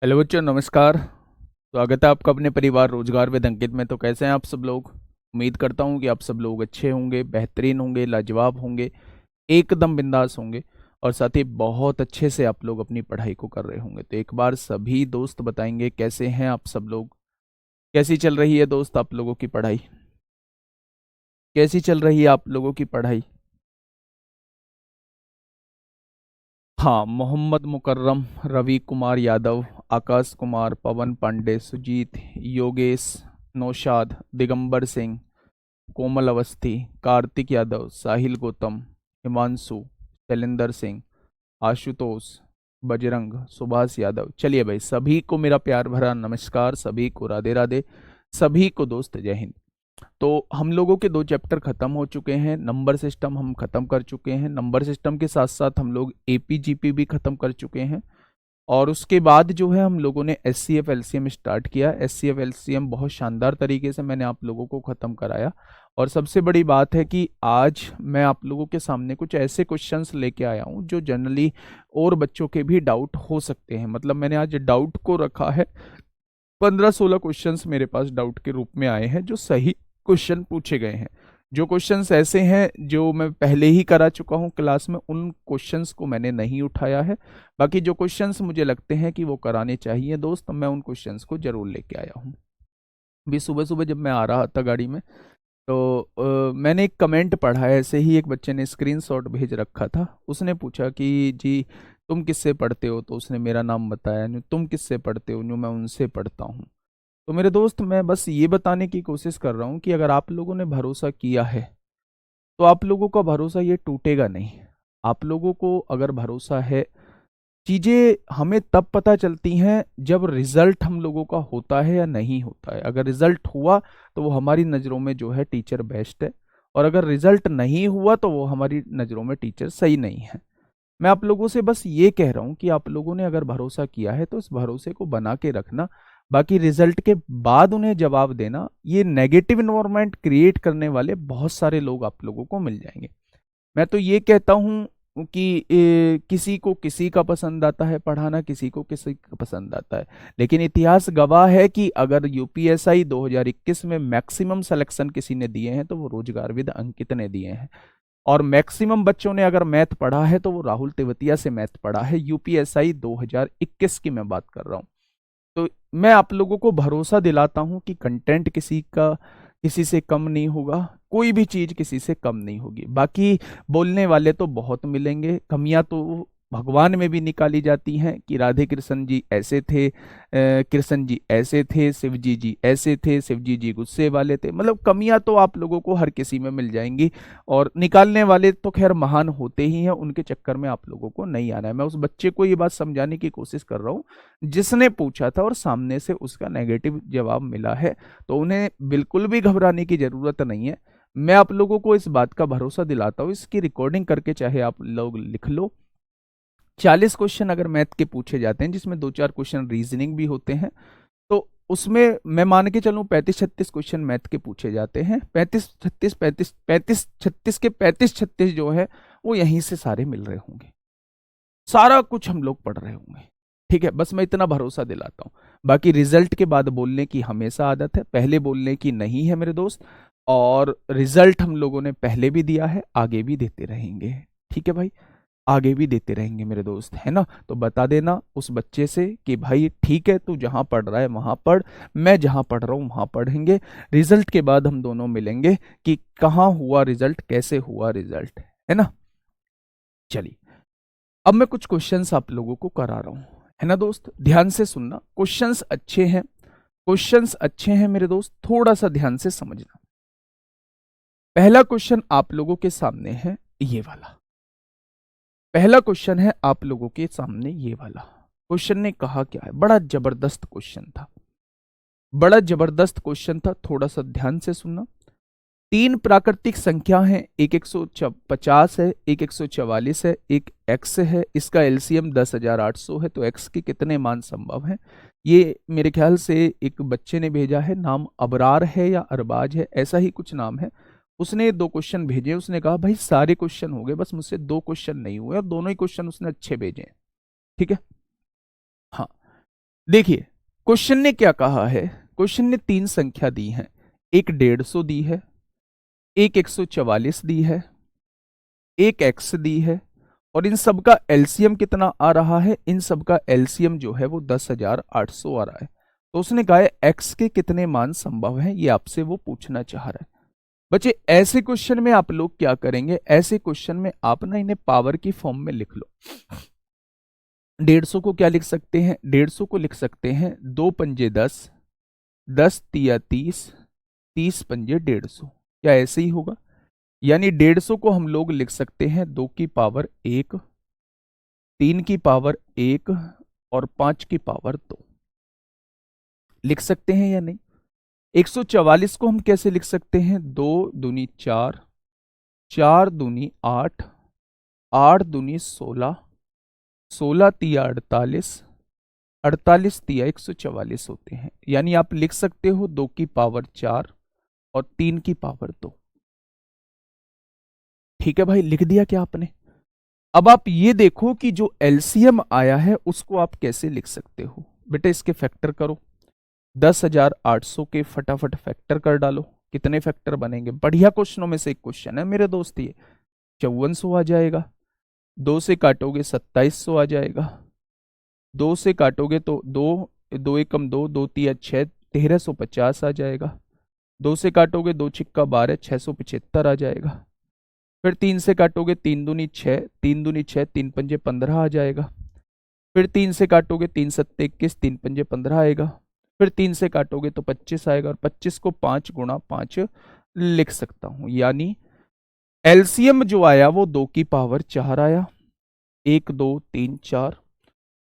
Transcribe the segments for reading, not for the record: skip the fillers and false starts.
Hello बच्चों, नमस्कार। स्वागत है आपका अपने परिवार रोजगार विद अंकित में। तो कैसे हैं आप सब लोग? उम्मीद करता हूं कि आप सब लोग अच्छे होंगे, बेहतरीन होंगे, लाजवाब होंगे, एकदम बिंदास होंगे और साथ ही बहुत अच्छे से आप लोग अपनी पढ़ाई को कर रहे होंगे। तो एक बार सभी दोस्त बताएंगे कैसे हैं आप सब लोग? कैसी चल रही है दोस्त आप लोगों की पढ़ाई? कैसी चल रही है आप लोगों की पढ़ाई? हाँ, मोहम्मद मुकर्रम, रवि कुमार यादव, आकाश कुमार, पवन पांडे, सुजीत, योगेश, नौशाद, दिगंबर सिंह, कोमल अवस्थी, कार्तिक यादव, साहिल गौतम, हिमांशु, शैलेंद्र सिंह, आशुतोष, बजरंग, सुभाष यादव। चलिए भाई, सभी को मेरा प्यार भरा नमस्कार, सभी को राधे राधे, सभी को दोस्त जय हिंद। तो हम लोगों के दो चैप्टर खत्म हो चुके हैं। नंबर सिस्टम हम खत्म कर चुके हैं। नंबर सिस्टम के साथ साथ हम लोग एपीजीपी भी खत्म कर चुके हैं। और उसके बाद जो है हम लोगों ने S C F L C M start किया। S C F L C M बहुत शानदार तरीके से मैंने आप लोगों को ख़त्म कराया। और सबसे बड़ी बात है कि आज मैं आप लोगों के सामने कुछ ऐसे क्वेश्चंस लेके आया हूँ जो जनरली और बच्चों के भी डाउट हो सकते हैं। मतलब मैंने आज डाउट को रखा है। 15-16 क्वेश्चंस मेरे पास डाउट के रूप में आए हैं जो सही क्वेश्चन पूछे गए हैं। जो क्वेश्चंस ऐसे हैं जो मैं पहले ही करा चुका हूं क्लास में, उन क्वेश्चंस को मैंने नहीं उठाया है। बाकी जो क्वेश्चंस मुझे लगते हैं कि वो कराने चाहिए दोस्त, मैं उन क्वेश्चंस को जरूर लेके आया हूं। भी सुबह सुबह जब मैं आ रहा था गाड़ी में, तो मैंने एक कमेंट पढ़ा है। ऐसे ही एक बच्चे ने स्क्रीनशॉट भेज रखा था। उसने पूछा कि जी तुम किससे पढ़ते हो? तो उसने मेरा नाम बताया। न्यू तुम किससे पढ़ते हो? न्यू मैं उनसे पढ़ता हूँ। तो मेरे दोस्त, मैं बस ये बताने की कोशिश कर रहा हूँ कि अगर आप लोगों ने भरोसा किया है तो आप लोगों का भरोसा ये टूटेगा नहीं। आप लोगों को अगर भरोसा है, चीजें हमें तब पता चलती हैं जब रिजल्ट हम लोगों का होता है या नहीं होता है। अगर रिजल्ट हुआ तो वो हमारी नज़रों में जो है टीचर बेस्ट है, और अगर रिजल्ट नहीं हुआ तो वो हमारी नज़रों में टीचर सही नहीं है। मैं आप लोगों से बस ये कह रहा हूँ कि आप लोगों ने अगर भरोसा किया है तो इस भरोसे को बना के रखना। बाकी रिजल्ट के बाद उन्हें जवाब देना, ये नेगेटिव इन्वायरमेंट क्रिएट करने वाले बहुत सारे लोग आप लोगों को मिल जाएंगे। मैं तो ये कहता हूँ कि किसी को किसी का पसंद आता है पढ़ाना, किसी को किसी का पसंद आता है। लेकिन इतिहास गवाह है कि अगर यूपीएसआई 2021 में मैक्सिमम सिलेक्शन किसी ने दिए हैं तो वो रोजगार विद अंकित ने दिए हैं। और मैक्सिमम बच्चों ने अगर मैथ पढ़ा है तो वो राहुल तेवतिया से मैथ पढ़ा है। यूपीएसआई 2021 की मैं बात कर रहा हूँ। तो मैं आप लोगों को भरोसा दिलाता हूं कि कंटेंट किसी का किसी से कम नहीं होगा। कोई भी चीज किसी से कम नहीं होगी। बाकी बोलने वाले तो बहुत मिलेंगे, कमियां तो भगवान में भी निकाली जाती हैं कि राधे कृष्ण जी ऐसे थे, कृष्ण जी ऐसे थे, शिव जी जी ऐसे थे, शिव जी गुस्से वाले थे। मतलब कमियां तो आप लोगों को हर किसी में मिल जाएंगी। और निकालने वाले तो खैर महान होते ही हैं, उनके चक्कर में आप लोगों को नहीं आना है। मैं उस बच्चे को ये बात समझाने की कोशिश कर रहा हूँ जिसने पूछा था और सामने से उसका नेगेटिव जवाब मिला है। तो उन्हें बिल्कुल भी घबराने की जरूरत नहीं है। मैं आप लोगों को इस बात का भरोसा दिलाता हूँ। इसकी रिकॉर्डिंग करके चाहे आप लोग लिख लो। 40 क्वेश्चन अगर मैथ के पूछे जाते हैं, जिसमें 2-4 क्वेश्चन रीजनिंग भी होते हैं, तो उसमें मैं मान के चलूं 35-36 क्वेश्चन मैथ के पूछे जाते हैं। 35-36, 35-36 के 35-36 जो है वो यहीं से सारे मिल रहे होंगे। सारा कुछ हम लोग पढ़ रहे होंगे। ठीक है, बस मैं इतना भरोसा दिलाता हूँ। बाकी रिजल्ट के बाद बोलने की हमेशा आदत है, पहले बोलने की नहीं है मेरे दोस्त। और रिजल्ट हम लोगों ने पहले भी दिया है, आगे भी देते रहेंगे। ठीक है भाई, आगे भी देते रहेंगे मेरे दोस्त, है ना? तो बता देना उस बच्चे से कि भाई ठीक है, तू जहां पढ़ रहा है वहां पढ़, मैं जहां पढ़ रहा हूं वहां पढ़ेंगे। रिजल्ट के बाद हम दोनों मिलेंगे कि कहाँ हुआ रिजल्ट, कैसे हुआ रिजल्ट, है ना? चलिए, अब मैं कुछ क्वेश्चंस आप लोगों को करा रहा हूं, है ना दोस्त? ध्यान से सुनना। क्वेश्चंस अच्छे हैं, क्वेश्चंस अच्छे हैं मेरे दोस्त, थोड़ा सा ध्यान से समझना। पहला क्वेश्चन आप लोगों के सामने है ये वाला। पहला क्वेश्चन है आप लोगों के सामने ये वाला। क्वेश्चन ने कहा क्या है? बड़ा जबरदस्त क्वेश्चन था, बड़ा जबरदस्त क्वेश्चन था, थोड़ा सा ध्यान से सुनना। तीन प्राकृतिक संख्या हैं, एक 150 है, एक 144 है, एक एक्स है। इसका एलसीएम 10,800 है। तो एक्स के कितने मान संभव हैं? ये मेरे ख्याल से एक बच्चे ने भेजा है, नाम अबरार है या अरबाज है, ऐसा ही कुछ नाम है। उसने दो क्वेश्चन भेजे। उसने कहा भाई सारे क्वेश्चन हो गए, बस मुझसे दो क्वेश्चन नहीं हुए, और दोनों ही क्वेश्चन उसने अच्छे भेजे हैं। ठीक है, हाँ। देखिए क्वेश्चन ने क्या कहा है, क्वेश्चन ने तीन संख्या दी है, एक 150 दी है, एक 144 दी है, एक x दी है, और इन सब का एलसीएम कितना आ रहा है, इन सब का एलसीएम जो है वो 10,800 आ रहा है। तो उसने कहा है x के कितने मान संभव हैं, ये आपसे वो पूछना चाह रहा है। बच्चे ऐसे क्वेश्चन में आप लोग क्या करेंगे, ऐसे क्वेश्चन में आप ना इन्हें पावर की फॉर्म में लिख लो। 150 को क्या लिख सकते हैं, 150 को लिख सकते हैं 2 पंजे 10, 10 तिया 30, 30 पंजे 150। क्या ऐसे ही होगा? यानी 150 को हम लोग लिख सकते हैं 2 की पावर 1, 3 की पावर 1 और 5 की पावर 2। लिख सकते हैं या नहीं? 144 को हम कैसे लिख सकते हैं, 2 दूनी 4, 4 दूनी 8, 8 दूनी 16, 16 तिया 48, 48 तिया 144 होते हैं। यानी आप लिख सकते हो 2 की पावर 4 और 3 की पावर 2। ठीक है भाई, लिख दिया क्या आपने? अब आप ये देखो कि जो एलसीएम आया है उसको आप कैसे लिख सकते हो। बेटा इसके फैक्टर करो, 10,800 के फटाफट फैक्टर कर डालो। कितने फैक्टर बनेंगे? बढ़िया क्वेश्चनों में से एक क्वेश्चन है मेरे दोस्त ये। 5400 आ जाएगा, 2 से काटोगे 2700 आ जाएगा, 2 से काटोगे तो 2, 2 एकम 2, 2 तिया 6, 1350 आ जाएगा। 2 से काटोगे 2 छिक्का 12, 675 आ जाएगा। फिर 3 से काटोगे 3 दूनी 6, 3 दूनी 6, 3 पंजे 15 आ जाएगा। फिर 3 से काटोगे 3 सत्ते 21, 3 पंजे 15 आएगा। फिर 3 से काटोगे तो 25 आएगा, और 25 को 5 गुणा 5 लिख सकता हूं। यानी एलसीएम जो आया वो 2 की पावर 4 आया, 1 2 3 4,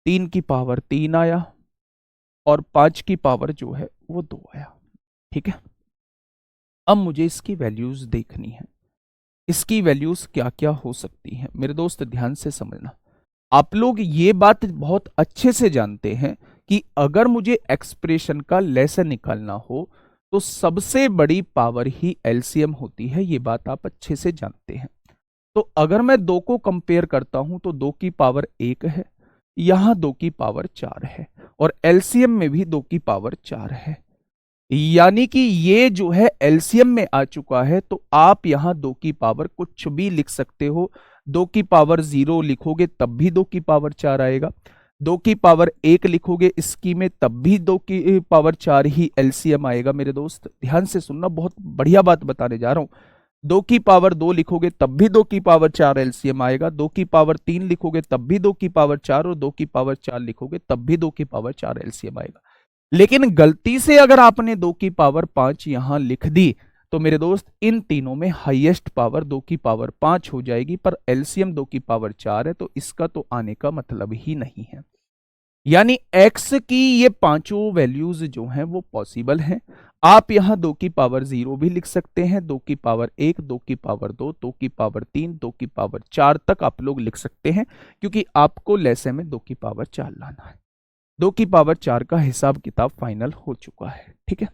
3 की पावर 3 आया, और 5 की पावर जो है वो 2 आया। ठीक है, अब मुझे इसकी वैल्यूज देखनी है। इसकी वैल्यूज क्या क्या हो सकती हैं मेरे दोस्त, ध्यान से समझना। आप लोग ये बात बहुत अच्छे से जानते हैं कि अगर मुझे एक्सप्रेशन का लेसन निकालना हो तो सबसे बड़ी पावर ही एलसीएम होती है, ये बात आप अच्छे से जानते हैं। तो अगर मैं 2 को कंपेयर करता हूं तो 2 की पावर 1 है, यहां 2 की पावर 4 है, और एलसीएम में भी 2 की पावर 4 है। यानी कि ये जो है एलसीएम में आ चुका है, तो आप यहां 2 की पावर कुछ भी लिख सकते हो। 2 की पावर 0 लिखोगे तब भी 2 की पावर 4 आएगा, 2 की पावर 1 लिखोगे इसकी में तब भी 2 की पावर 4 ही एलसीएम आएगा। मेरे दोस्त ध्यान से सुनना, बहुत बढ़िया बात बताने जा रहा हूं। 2 की पावर 2 लिखोगे तब भी 2 की पावर 4 एलसीएम आएगा, 2 की पावर 3 लिखोगे तब भी 2 की पावर 4, और 2 की पावर 4 लिखोगे तब भी 2 की पावर 4 एलसीएम आएगा। लेकिन गलती से अगर आपने 2 की पावर 5 यहां लिख दी तो मेरे दोस्त इन तीनों में हाईएस्ट पावर 2 की पावर 5 हो जाएगी, पर एलसीएम 2 की पावर 4 है, तो इसका तो आने का मतलब ही नहीं है। यानी x की ये पांचों वैल्यूज जो हैं वो पॉसिबल हैं। आप यहां 2 की पावर 0 भी लिख सकते हैं, 2 की पावर 1, 2 की पावर 2, 2 की पावर 3, 2 की पावर 4 तक आप लोग लिख सकते हैं, क्योंकि आपको लेसन में 2 की पावर 4 लाना है। 2 की पावर 4 का हिसाब किताब फाइनल हो चुका है। ठीक है,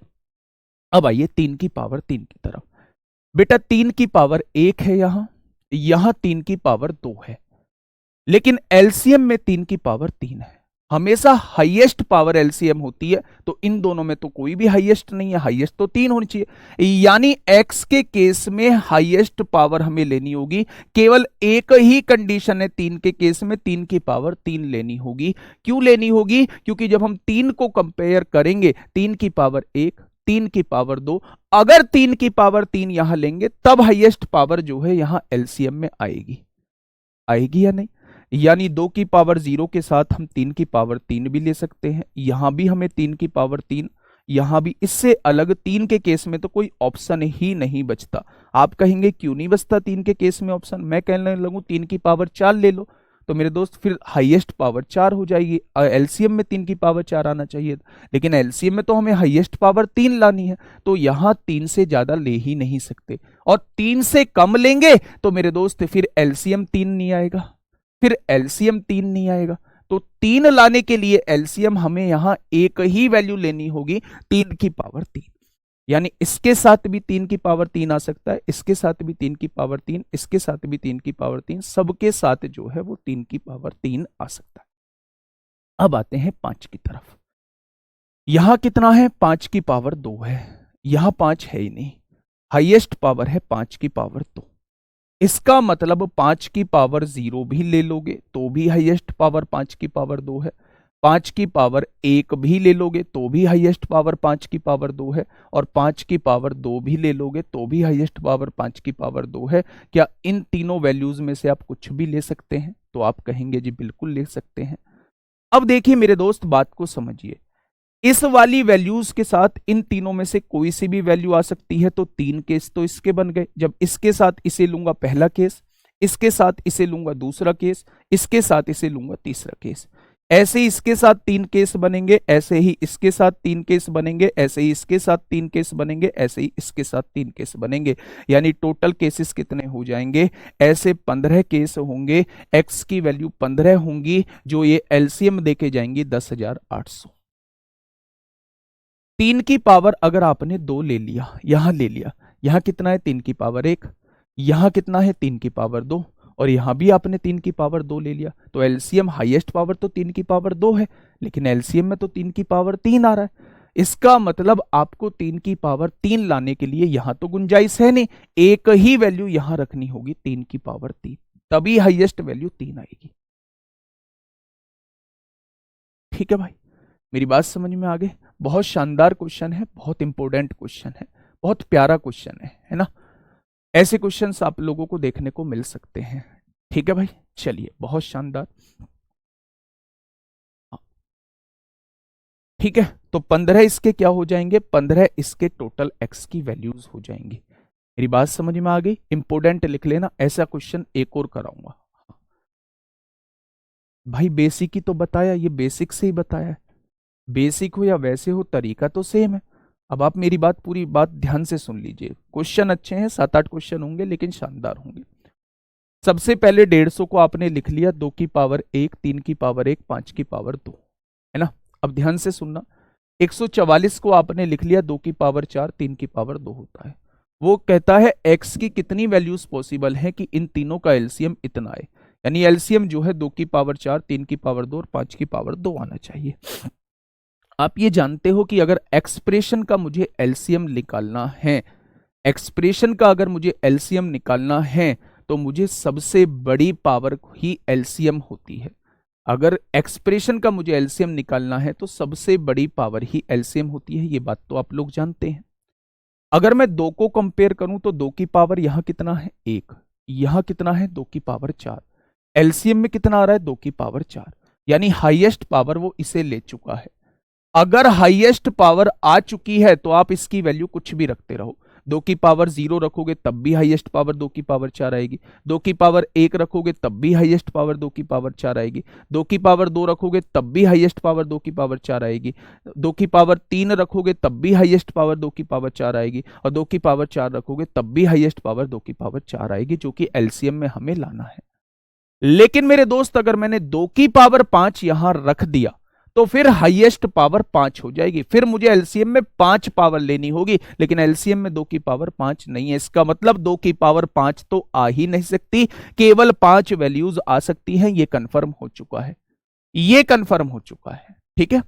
अब आइए 3 की पावर 3 की तरफ। बेटा 3 की पावर 1 है, यहां 3 की पावर 2 है, लेकिन एलसीएम में 3 की पावर 3 है। हमेशा हाईएस्ट पावर एलसीएम होती है, तो इन दोनों में तो कोई भी हाईएस्ट नहीं है, हाईएस्ट तो 3 होनी चाहिए। यानी एक्स के केस में हाईएस्ट पावर हमें लेनी होगी, केवल एक ही कंडीशन है 3 के केस में, 3 की पावर 3 लेनी होगी। क्यों लेनी होगी? क्योंकि जब हम 3 को कंपेयर करेंगे, 3 की पावर 1, 3 की पावर 2, अगर 3 की पावर 3 यहां लेंगे तब हाईएस्ट पावर जो है यहां एलसीएम में आएगी। आएगी या नहीं? यानी 2 की पावर 0 के साथ हम 3 की पावर 3 भी ले सकते हैं, यहां भी हमें 3 की पावर 3, यहां भी। इससे अलग 3 के केस में तो कोई ऑप्शन ही नहीं बचता। आप कहेंगे क्यों नहीं बचता 3 के केस में ऑप्शन? मैं कहने लगूं 3 की पावर 4 ले लो, तो मेरे दोस्त फिर हाईएस्ट पावर 4 हो जाएगी। एलसीएम में 3 की पावर 4 आना चाहिए, लेकिन एलसीएम में तो हमें हाईएस्ट पावर 3 लानी है, तो यहां 3 से ज्यादा ले ही नहीं सकते, और 3 से कम लेंगे तो मेरे दोस्त फिर एलसीएम 3 नहीं आएगा, फिर एलसीएम 3 नहीं आएगा। तो 3 लाने के लिए एलसीएम हमें यहां एक ही वैल्यू लेनी होगी, 3 की पावर 3। यानी इसके साथ भी 3 की पावर 3 आ सकता है, इसके साथ भी 3 की पावर 3, इसके साथ भी 3 की पावर 3, सबके साथ जो है वो 3 की पावर 3 आ सकता है। अब आते हैं 5 की तरफ। यहां कितना है, 5 की पावर 2 है, यहां 5 है ही नहीं, हाईएस्ट पावर है 5 की पावर 2। इसका मतलब 5 की पावर 0 भी ले लोगे तो भी हाईएस्ट पावर 5 की पावर 2 है, 5 की पावर 1 भी ले लोगे तो भी हाईएस्ट पावर 5 की पावर 2 है, और 5 की पावर 2 भी ले लोगे तो भी हाईएस्ट पावर 5 की पावर 2 है। क्या इन तीनों वैल्यूज में से आप कुछ भी ले सकते हैं? तो आप कहेंगे जी बिल्कुल ले सकते हैं। अब देखिए मेरे दोस्त, बात को समझिए, इस वाली वैल्यूज के साथ इन तीनों में से कोई सी भी वैल्यू आ सकती है, तो 3 केस तो इसके बन गए। जब इसके साथ इसे लूंगा पहला केस, इसके साथ इसे लूंगा दूसरा केस, इसके साथ इसे लूंगा तीसरा केस, ऐसे ही इसके साथ 3 केस बनेंगे, ऐसे ही इसके साथ 3 केस बनेंगे, ऐसे ही इसके साथ 3 केस बनेंगे, ऐसे ही इसके साथ 3 केस बनेंगे। यानी टोटल केसेस कितने हो जाएंगे? ऐसे 15 केस होंगे, एक्स की वैल्यू 15 होंगी, जो ये एलसीएम देके जाएंगी 10,800। 3 की पावर अगर आपने 2 ले लिया, यहां ले लिया, यहां कितना है 3 की पावर 1, यहां कितना है 3 की पावर 2, और यहां भी आपने 3 की पावर 2 ले लिया, तो एलसीएम हाईएस्ट पावर तो 3 की पावर 2 है, लेकिन एलसीएम में तो 3 की पावर 3 आ रहा है। इसका मतलब आपको 3 की पावर 3 लाने के लिए यहां तो गुंजाइश है नहीं, एक ही वैल्यू यहां रखनी होगी 3 की पावर 3, तभी हाईएस्ट वैल्यू 3 आएगी। ठीक है भाई, मेरी बात समझ में आ गई? बहुत शानदार क्वेश्चन है, बहुत इंपॉर्टेंट क्वेश्चन है, बहुत प्यारा क्वेश्चन है ना? ऐसे क्वेश्चंस आप लोगों को देखने को मिल सकते हैं। ठीक है भाई, चलिए, बहुत शानदार। हाँ, ठीक है, तो 15 इसके क्या हो जाएंगे? 15 इसके टोटल एक्स की वैल्यूज हो जाएंगी। मेरी बात समझ में आ गई? इंपोर्टेंट लिख लेना, ऐसा क्वेश्चन एक और कराऊंगा। भाई बेसिक ही तो बताया, ये बेसिक से ही बताया है, बेसिक हो या वैसे हो तरीका तो सेम है। अब आप मेरी बात, पूरी बात ध्यान से सुन लीजिए, क्वेश्चन अच्छे हैं, 7-8 क्वेश्चन होंगे लेकिन शानदार होंगे। सबसे पहले 150 को आपने लिख लिया 2 की पावर 1, 3 की पावर 1, 5 की पावर 2, है ना? अब ध्यान से सुनना, 144 को आपने लिख लिया 2 की पावर 4, 3 की पावर 2 होता है। वो कहता है एक्स की कितनी वैल्यूज पॉसिबल है कि इन तीनों का एलसीएम इतना आए, यानी एलसीएम जो है 2 की पावर 4, 3 की पावर 2 और 5 की पावर 2 आना चाहिए। आप ये जानते हो कि अगर एक्सप्रेशन का मुझे एलसीएम निकालना है, एक्सप्रेशन का अगर मुझे एलसीएम निकालना है तो मुझे सबसे बड़ी पावर ही एलसीएम होती है। अगर एक्सप्रेशन का मुझे एलसीएम निकालना है तो सबसे बड़ी पावर ही एलसीएम होती है, ये बात तो आप लोग जानते हैं। अगर मैं 2 को कंपेयर करूं तो 2 की पावर यहां कितना है 1, यहां कितना है 2 की पावर 4, एलसीएम में कितना आ रहा है 2 की पावर 4, यानी हाईएस्ट पावर वो इसे ले चुका है। अगर हाईएस्ट पावर आ चुकी है तो आप इसकी वैल्यू कुछ भी रखते रहो, 2 की पावर 0 रखोगे तब भी हाईएस्ट पावर 2 की पावर 4 आएगी, 2 की पावर 1 रखोगे तब भी हाईएस्ट पावर 2 की पावर 4 आएगी, 2 की पावर 2 रखोगे तब भी हाईएस्ट पावर 2 की पावर 4 आएगी, 2 की पावर 3 रखोगे तब भी हाईएस्ट पावर 2 की पावर 4 आएगी, और 2 की पावर 4 रखोगे तब भी हाईएस्ट पावर 2 की पावर 4 आएगी, जो कि एलसीएम में हमें लाना है। लेकिन मेरे दोस्त, अगर मैंने 2 की पावर 5 यहां रख दिया तो फिर हाईएस्ट पावर 5 हो जाएगी, फिर मुझे एलसीएम में 5 पावर लेनी होगी, लेकिन एलसीएम में 2 की पावर 5 नहीं है। इसका मतलब 2 की पावर 5 तो आ ही नहीं सकती, केवल 5 वैल्यूज आ सकती हैं। ये कंफर्म हो चुका है, ये कंफर्म हो चुका है। ठीक है,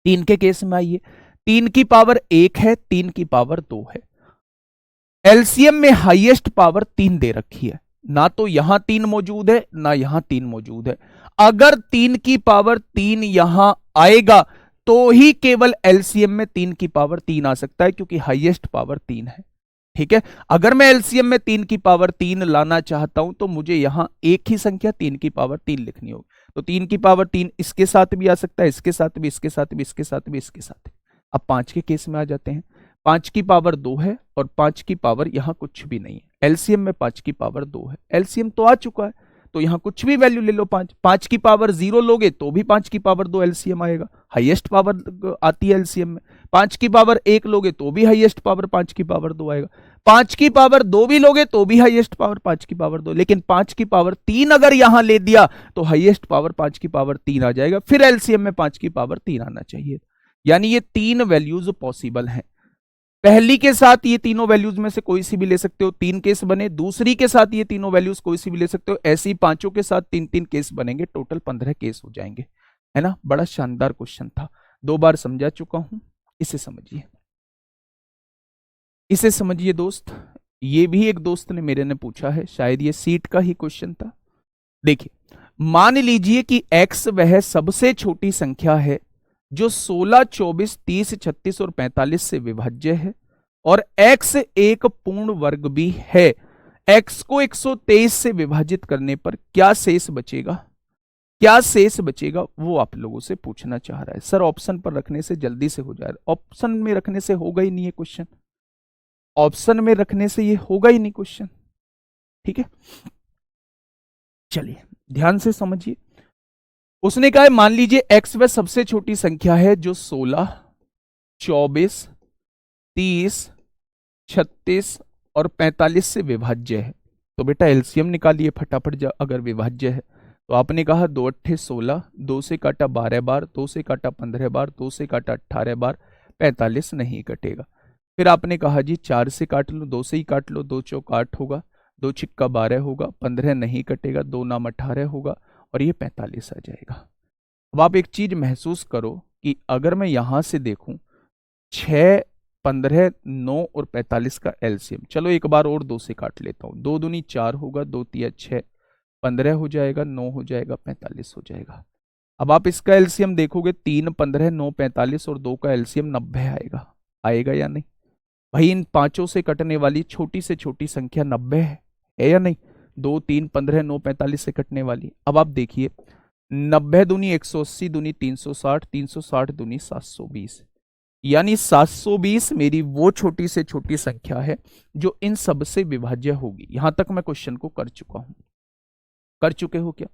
3 के केस में आइए, 3 की पावर 1 है, 3 की पावर 2 है, एलसीएम में हाईएस्ट पावर 3 दे रखी है, ना तो यहां 3 मौजूद है ना यहां 3 मौजूद है। अगर 3 की पावर 3 यहां आएगा तो ही केवल एलसीएम में 3 की पावर 3 आ सकता है, क्योंकि हाईएस्ट पावर 3 है। ठीक है, अगर मैं एलसीएम में 3 की पावर 3 लाना चाहता हूं तो मुझे यहां एक ही संख्या 3 की पावर 3 लिखनी होगी, तो 3 की पावर 3 इसके साथ भी आ सकता है, इसके साथ भी, इसके साथ भी, इसके साथ भी, इसके साथ भी। अब 5 के केस में आ जाते हैं, 5 की पावर 2 है और 5 की पावर यहां कुछ भी नहीं है, एलसीएम में 5 की पावर 2 है, एलसीएम तो आ चुका है, तो यहां कुछ भी वैल्यू ले लो। 5 की पावर 0 लोगे तो भी 5 की पावर 2 एलसीएम आएगा, हाईएस्ट पावर आती है एलसीएम में। 5 की पावर 1 लोगे तो भी हाईएस्ट पावर 5 की पावर 2 आएगा, 5 की पावर 2 भी लोगे तो भी हाईएस्ट पावर 5 की पावर 2, लेकिन 5 की पावर 3 अगर यहां ले दिया तो हाईएस्ट पावर 5 की पावर 3 आ जाएगा, फिर एलसीएम में 5 की पावर 3 आना चाहिए। यानी ये 3 वैल्यूज पॉसिबल हैं। पहली के साथ ये तीनों वैल्यूज में से कोई सी भी ले सकते हो, 3 केस बने, दूसरी के साथ ये तीनों वैल्यूज कोई सी भी ले सकते हो, ऐसे ही पांचों के साथ 3-3 केस बनेंगे, टोटल 15 केस हो जाएंगे, है ना? बड़ा शानदार क्वेश्चन था। 2 बार समझा चुका हूं, इसे समझिए, इसे समझिए दोस्त। ये भी एक दोस्त ने मेरे ने पूछा है, शायद ये सीट का ही क्वेश्चन था। देखिए, मान लीजिए कि x वह सबसे छोटी संख्या है जो 16, 24, 30, 36 और 45 से विभाज्य है और x एक पूर्ण वर्ग भी है। x को 123 से विभाजित करने पर क्या शेष बचेगा, क्या शेष बचेगा, वो आप लोगों से पूछना चाह रहा है। सर ऑप्शन पर रखने से जल्दी से हो जाएगा, ऑप्शन में रखने से होगा ही नहीं ये क्वेश्चन, ऑप्शन में रखने से ये होगा ही नहीं क्वेश्चन, ठीक है। चलिए ध्यान से समझिए, उसने कहा है मान लीजिए x वह सबसे छोटी संख्या है जो 16, 24, 30, 36 और 45 से विभाज्य है। तो बेटा एलसीएम निकालिए फटाफट, अगर विभाज्य है तो आपने कहा 2 अट्ठे 16, 2 से काटा 12 बार, 2 से काटा 15 बार, 2 से काटा 18 बार, 45 नहीं कटेगा। फिर आपने कहा जी 4 से काट लो, 2 से ही काट लो, 2 चौक 8 होगा, 2 छिक्का 12 होगा, 15 नहीं कटेगा, 2 नाम 18 होगा और ये 45 आ जाएगा। अब आप एक चीज महसूस करो कि अगर मैं यहां से देखूं 6, 15, 9 और 45 का एलसीएम, चलो एक बार और 2 से काट लेता हूं, 2 दूनी 4 होगा, 2 तिया 6, 15 हो जाएगा, 9 हो जाएगा, 45 हो जाएगा। अब आप इसका एलसीएम देखोगे 3, 15, 9, 45 और 2 का एलसीएम 90 आएगा, आएगा या नहीं भाई? इन पांचों से कटने वाली छोटी से छोटी संख्या 90 है या नहीं? 2, 3, 15, 9, 45 से कटने वाली। अब आप देखिए 90 दूनी 180, दूनी 360, 360 दूनी 720, यानी 720 मेरी वो छोटी से छोटी संख्या है जो इन सब से विभाज्य होगी। यहां तक मैं क्वेश्चन को कर चुका हूं, कर चुके हो क्या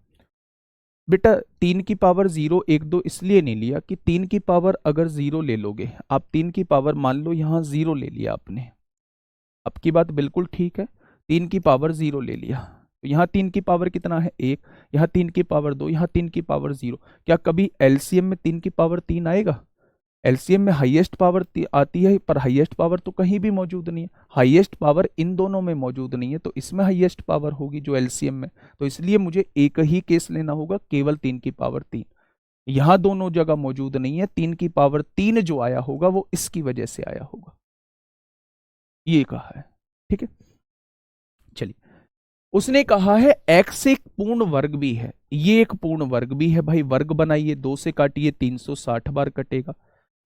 बेटा? 3 की पावर 0, 1, 2 इसलिए नहीं लिया कि 3 की पावर अगर 0 ले लोगे आप, 3 की पावर मान लो यहां 0 ले लिया आपने, आपकी बात बिल्कुल ठीक है, 3 की पावर 0 ले लिया, तो यहाँ 3 की पावर कितना है 1, यहाँ 3 की पावर 2, यहाँ 3 की पावर 0। क्या कभी एलसीएम में 3 की पावर 3 आएगा? एलसीएम में हाईएस्ट पावर आती है, पर हाईएस्ट पावर तो कहीं भी मौजूद नहीं है, हाईएस्ट पावर इन दोनों में मौजूद नहीं है, तो इसमें हाईएस्ट पावर होगी जो एलसीएम में, तो इसलिए मुझे एक ही केस लेना होगा, केवल 3 की पावर 3। यहां दोनों जगह मौजूद नहीं है, 3 की पावर 3 जो आया होगा वो इसकी वजह से आया होगा, ये कहा है, ठीक है। चलिए, उसने कहा है x एक पूर्ण वर्ग भी है, ये एक पूर्ण वर्ग भी है भाई, वर्ग बनाइए, 2 से काटिए 360 बार कटेगा,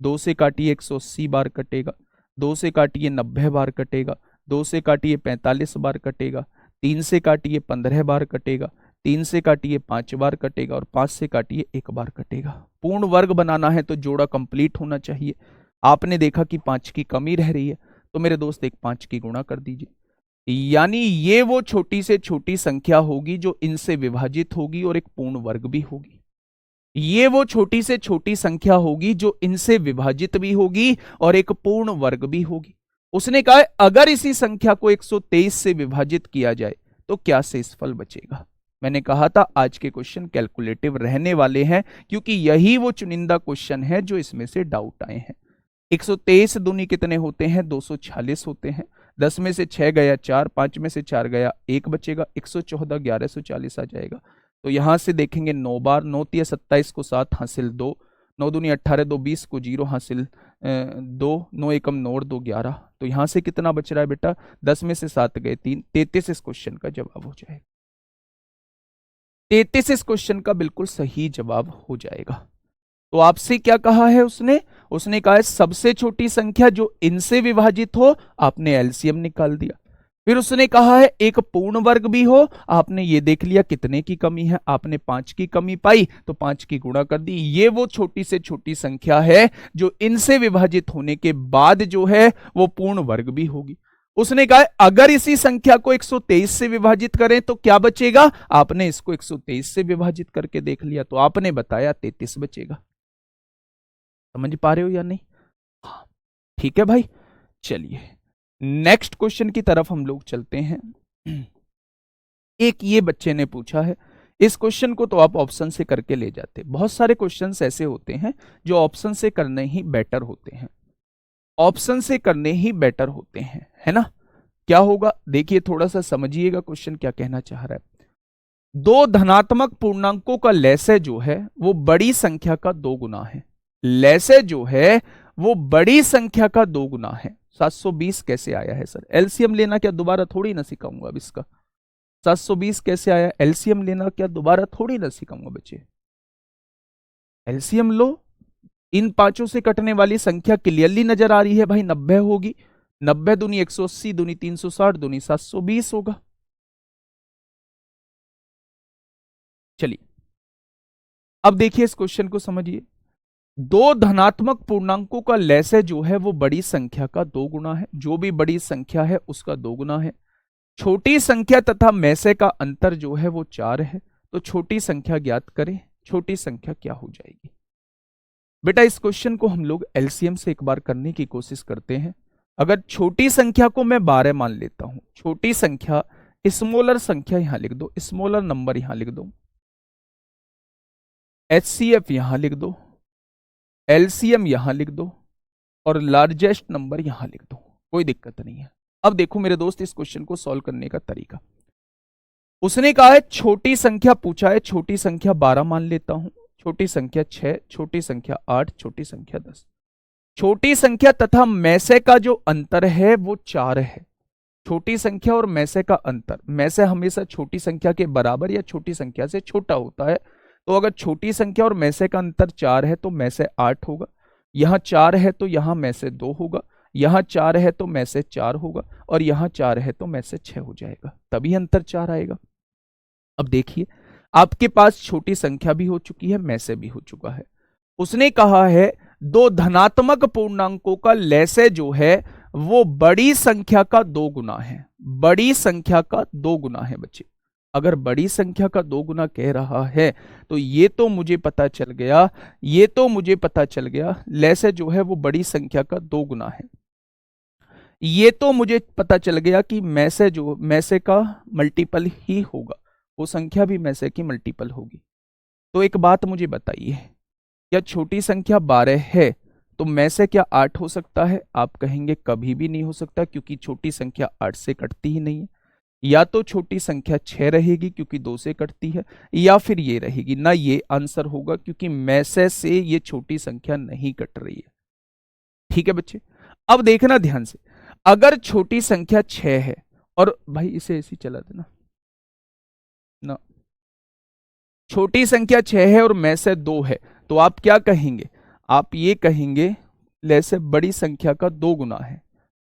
2 से काटिए 180 बार कटेगा, 2 से काटिए 90 बार कटेगा, 2 से काटिए 45 बार कटेगा, 3 से काटिए 15 बार कटेगा, 3 से काटिए 5 बार कटेगा और 5 से काटिए 1 बार कटेगा। पूर्ण वर्ग बनाना है तो जोड़ा कंप्लीट होना चाहिए। आपने देखा कि 5 की कमी रह रही है, तो मेरे दोस्त एक 5 की गुणा कर दीजिए, यानी ये वो छोटी से छोटी संख्या होगी जो इनसे विभाजित होगी और एक पूर्ण वर्ग भी होगी। ये वो छोटी से छोटी संख्या होगी जो इनसे विभाजित भी होगी और एक पूर्ण वर्ग भी होगी। उसने कहा अगर इसी संख्या को 123 से विभाजित किया जाए तो क्या शेषफल बचेगा। मैंने कहा था आज के क्वेश्चन कैलकुलेटिव रहने वाले हैं, क्योंकि यही वो चुनिंदा क्वेश्चन है जो इसमें से डाउट आए हैं। 123 दूनी कितने होते हैं? 246 होते हैं। 10 में से 6 गया 4, 5 में से 4 गया 1 बचेगा, 114, 1140 आ जाएगा। तो यहां से देखेंगे 9 बार, 9 तिया 27 को 7 हासिल 2, 9 दूनी 18, 2 20 को 0 हासिल 2, 9 एकम 9 और 2 11। तो यहां से कितना बच रहा है बेटा? 10 में से 7 गए 3, 33 इस क्वेश्चन का जवाब हो जाएगा। 33 इस क्वेश्चन का बिल्कुल सही जवाब हो जाएगा। तो आपसे क्या कहा है उसने कहा है सबसे छोटी संख्या जो इनसे विभाजित हो, आपने एलसीएम निकाल दिया। फिर उसने कहा है एक पूर्ण वर्ग भी हो, आपने ये देख लिया कितने की कमी है, आपने 5 की कमी पाई तो 5 की गुणा कर दी। ये वो छोटी से छोटी संख्या है जो इनसे विभाजित होने के बाद जो है वो पूर्ण वर्ग भी होगी। उसने कहा अगर इसी संख्या को 123 से विभाजित करें तो क्या बचेगा, आपने इसको 123 से विभाजित करके देख लिया तो आपने बताया 33 बचेगा। समझ पा रहे हो या नहीं? हाँ ठीक है भाई। चलिए नेक्स्ट क्वेश्चन की तरफ हम लोग चलते हैं। एक ये बच्चे ने पूछा है, इस क्वेश्चन को तो आप ऑप्शन से करके ले जाते, बहुत सारे क्वेश्चंस ऐसे होते हैं जो ऑप्शन से करने ही बेटर होते हैं, ऑप्शन से करने ही बेटर होते हैं, है ना। क्या होगा देखिए, थोड़ा सा समझिएगा क्वेश्चन क्या कहना चाह रहा है। 2 धनात्मक पूर्णांकों का लसागु जो है वो बड़ी संख्या का 2 गुना है। लैसे जो है वो बड़ी संख्या का 2 गुना है। 720 कैसे आया है सर? एलसीएम लेना क्या दोबारा थोड़ी ना सिखाऊंगा अब इसका। 720 कैसे आया? एलसीएम लेना क्या दोबारा थोड़ी ना सिखाऊंगा बच्चे। एलसीएम लो, इन पांचों से कटने वाली संख्या क्लियरली नजर आ रही है भाई, 90 होगी। 90 दूनी 180, दूनी 360, दूनी 720 होगा। चलिए अब देखिए इस क्वेश्चन को समझिए। दो धनात्मक पूर्णांकों का लैसे जो है वो बड़ी संख्या का 2 गुना है। जो भी बड़ी संख्या है उसका 2 गुना है। छोटी संख्या तथा मैसे का अंतर जो है वो 4 है। तो छोटी संख्या ज्ञात करें। छोटी संख्या क्या हो जाएगी? बेटा इस क्वेश्चन को हम लोग एलसीएम से एक बार करने की कोशिश करते हैं। अगर छोटी संख्या को मैं 12 मान लेता हूं, छोटी संख्या स्मॉलर संख्या यहां लिख दो, स्मॉलर नंबर यहां लिख दो, एचसीएफ यहां लिख दो, एलसीएम यहां लिख दो और लार्जेस्ट नंबर यहां लिख दो, कोई दिक्कत नहीं है। अब देखो मेरे दोस्त इस क्वेश्चन को सॉल्व करने का तरीका। उसने कहा है छोटी संख्या पूछा है, छोटी संख्या 12 मान लेता हूं, छोटी संख्या 6, छोटी संख्या 8, छोटी संख्या 10। छोटी संख्या तथा मैसे का जो अंतर है वो 4 है। छोटी संख्या और मैसे का अंतर, मैसे हमेशा छोटी संख्या के बराबर या छोटी संख्या से छोटा होता है। तो अगर छोटी संख्या और मैसे का अंतर 4 है तो मैसे 8 होगा। यहां 4 है तो यहां मैसे 2 होगा। यहां 4 है तो मैसे 4 होगा और यहां 4 है तो मैसे 6 हो जाएगा, तभी अंतर 4 आएगा। अब देखिए आपके पास छोटी संख्या भी हो चुकी है, मैसे भी हो चुका है। उसने कहा है दो धनात्मक पूर्णांकों का लैसे जो है वो बड़ी संख्या का 2 गुना है। बड़ी संख्या का 2 गुना है बच्चे। अगर बड़ी संख्या का 2 गुना कह रहा है तो ये तो मुझे पता चल गया, ये तो मुझे पता चल गया लैसे जो है वो बड़ी संख्या का 2 गुना है। ये तो मुझे पता चल गया कि मैसे जो मैसे का मल्टीपल ही होगा, वो संख्या भी मैसे की मल्टीपल होगी। तो एक बात मुझे बताइए, क्या छोटी संख्या 12 है तो में से क्या 8 हो सकता है? आप कहेंगे कभी भी नहीं हो सकता, क्योंकि छोटी संख्या 8 से कटती ही नहीं है। या तो छोटी संख्या 6 रहेगी क्योंकि 2 से कटती है, या फिर ये रहेगी ना, ये आंसर होगा क्योंकि में से ये छोटी संख्या नहीं कट रही है। ठीक है बच्चे, अब देखना ध्यान से, अगर छोटी संख्या 6 है और भाई इसे ऐसी चला देना ना, छोटी संख्या 6 है और में से 2 है, तो आप क्या कहेंगे? आप ये कहेंगे लैसे बड़ी संख्या का 2 गुना है।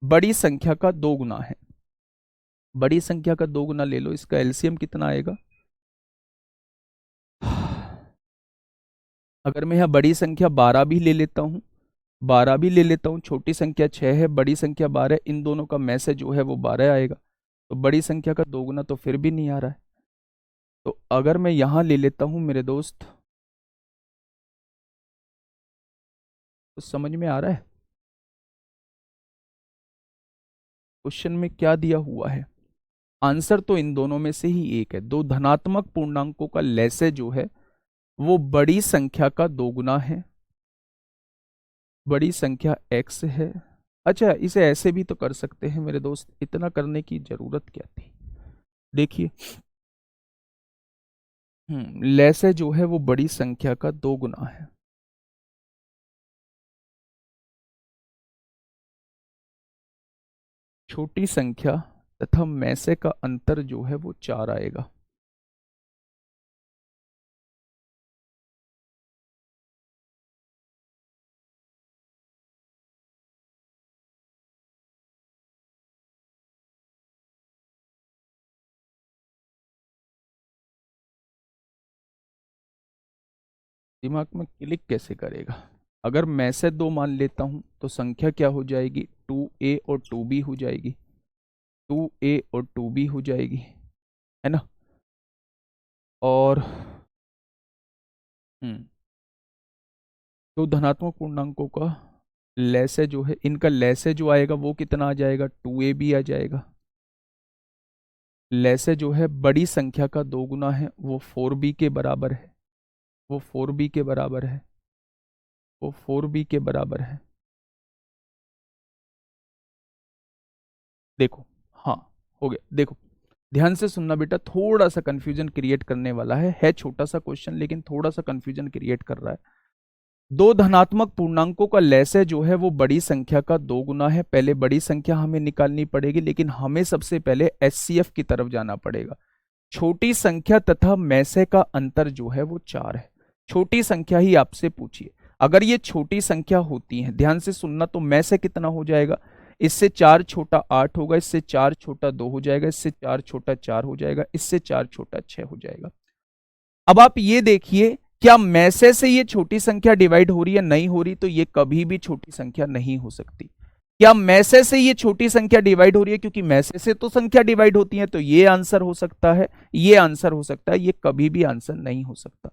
बड़ी संख्या का 2 गुना है। बड़ी संख्या का 2 गुना ले लो, इसका एलसीएम कितना आएगा? अगर मैं यहां बड़ी संख्या 12 भी ले लेता हूं, 12 भी ले लेता हूं, छोटी संख्या 6 है, बड़ी संख्या 12, इन दोनों का में से जो है वो 12 आएगा। तो बड़ी संख्या का 2 गुना तो फिर भी नहीं आ रहा है। तो अगर मैं यहां ले लेता हूं मेरे दोस्त, तो समझ में आ रहा है क्वेश्चन में क्या दिया हुआ है? आंसर तो इन दोनों में से ही एक है। दो धनात्मक पूर्णांकों का लैसे जो है वो बड़ी संख्या का 2 गुना है। बड़ी संख्या x है। अच्छा इसे ऐसे भी तो कर सकते हैं मेरे दोस्त, इतना करने की जरूरत क्या थी? देखिए लैसे जो है वो बड़ी संख्या का 2 गुना है। छोटी संख्या तथा मैसे का अंतर जो है वो 4 आएगा। दिमाग में क्लिक कैसे करेगा? अगर मैं से 2 मान लेता हूं तो संख्या क्या हो जाएगी? 2a और 2b हो जाएगी। 2a और 2b हो जाएगी, है ना? और तो धनात्मक पूर्णांकों का लैसे जो है, इनका लैसे जो आएगा वो कितना आ जाएगा? 2ab आ जाएगा। लैसे जो है बड़ी संख्या का 2 गुना है, वो 4b के बराबर है। वो 4b के बराबर है। वो 4b के बराबर है। देखो, हाँ हो गया। देखो ध्यान से सुनना बेटा, थोड़ा सा कंफ्यूजन क्रिएट करने वाला है छोटा सा क्वेश्चन लेकिन थोड़ा सा कंफ्यूजन क्रिएट कर रहा है। दो धनात्मक पूर्णांकों का लसाअ जो है वो बड़ी संख्या का 2 गुना है। पहले बड़ी संख्या हमें निकालनी पड़ेगी, लेकिन हमें सबसे पहले एचसीएफ की तरफ जाना पड़ेगा। छोटी संख्या तथा मैसे का अंतर जो है वो 4 है। छोटी संख्या ही आपसे पूछिए, अगर ये छोटी संख्या होती है, ध्यान से सुनना, तो मैसे कितना हो जाएगा, इससे 4 छोटा 8 होगा, इससे 4 छोटा 2 हो जाएगा, इससे 4 छोटा 4 हो जाएगा, इससे 4 छोटा 6 हो जाएगा। अब आप ये देखिए, क्या मैसे से ये छोटी संख्या डिवाइड हो रही है, नहीं हो रही, तो ये कभी भी छोटी संख्या नहीं हो सकती। क्या मैसे से ये छोटी संख्या डिवाइड हो रही है, क्योंकि मैसे से तो संख्या डिवाइड होती है, तो ये आंसर हो सकता है, ये आंसर हो सकता है, ये कभी भी आंसर नहीं हो सकता।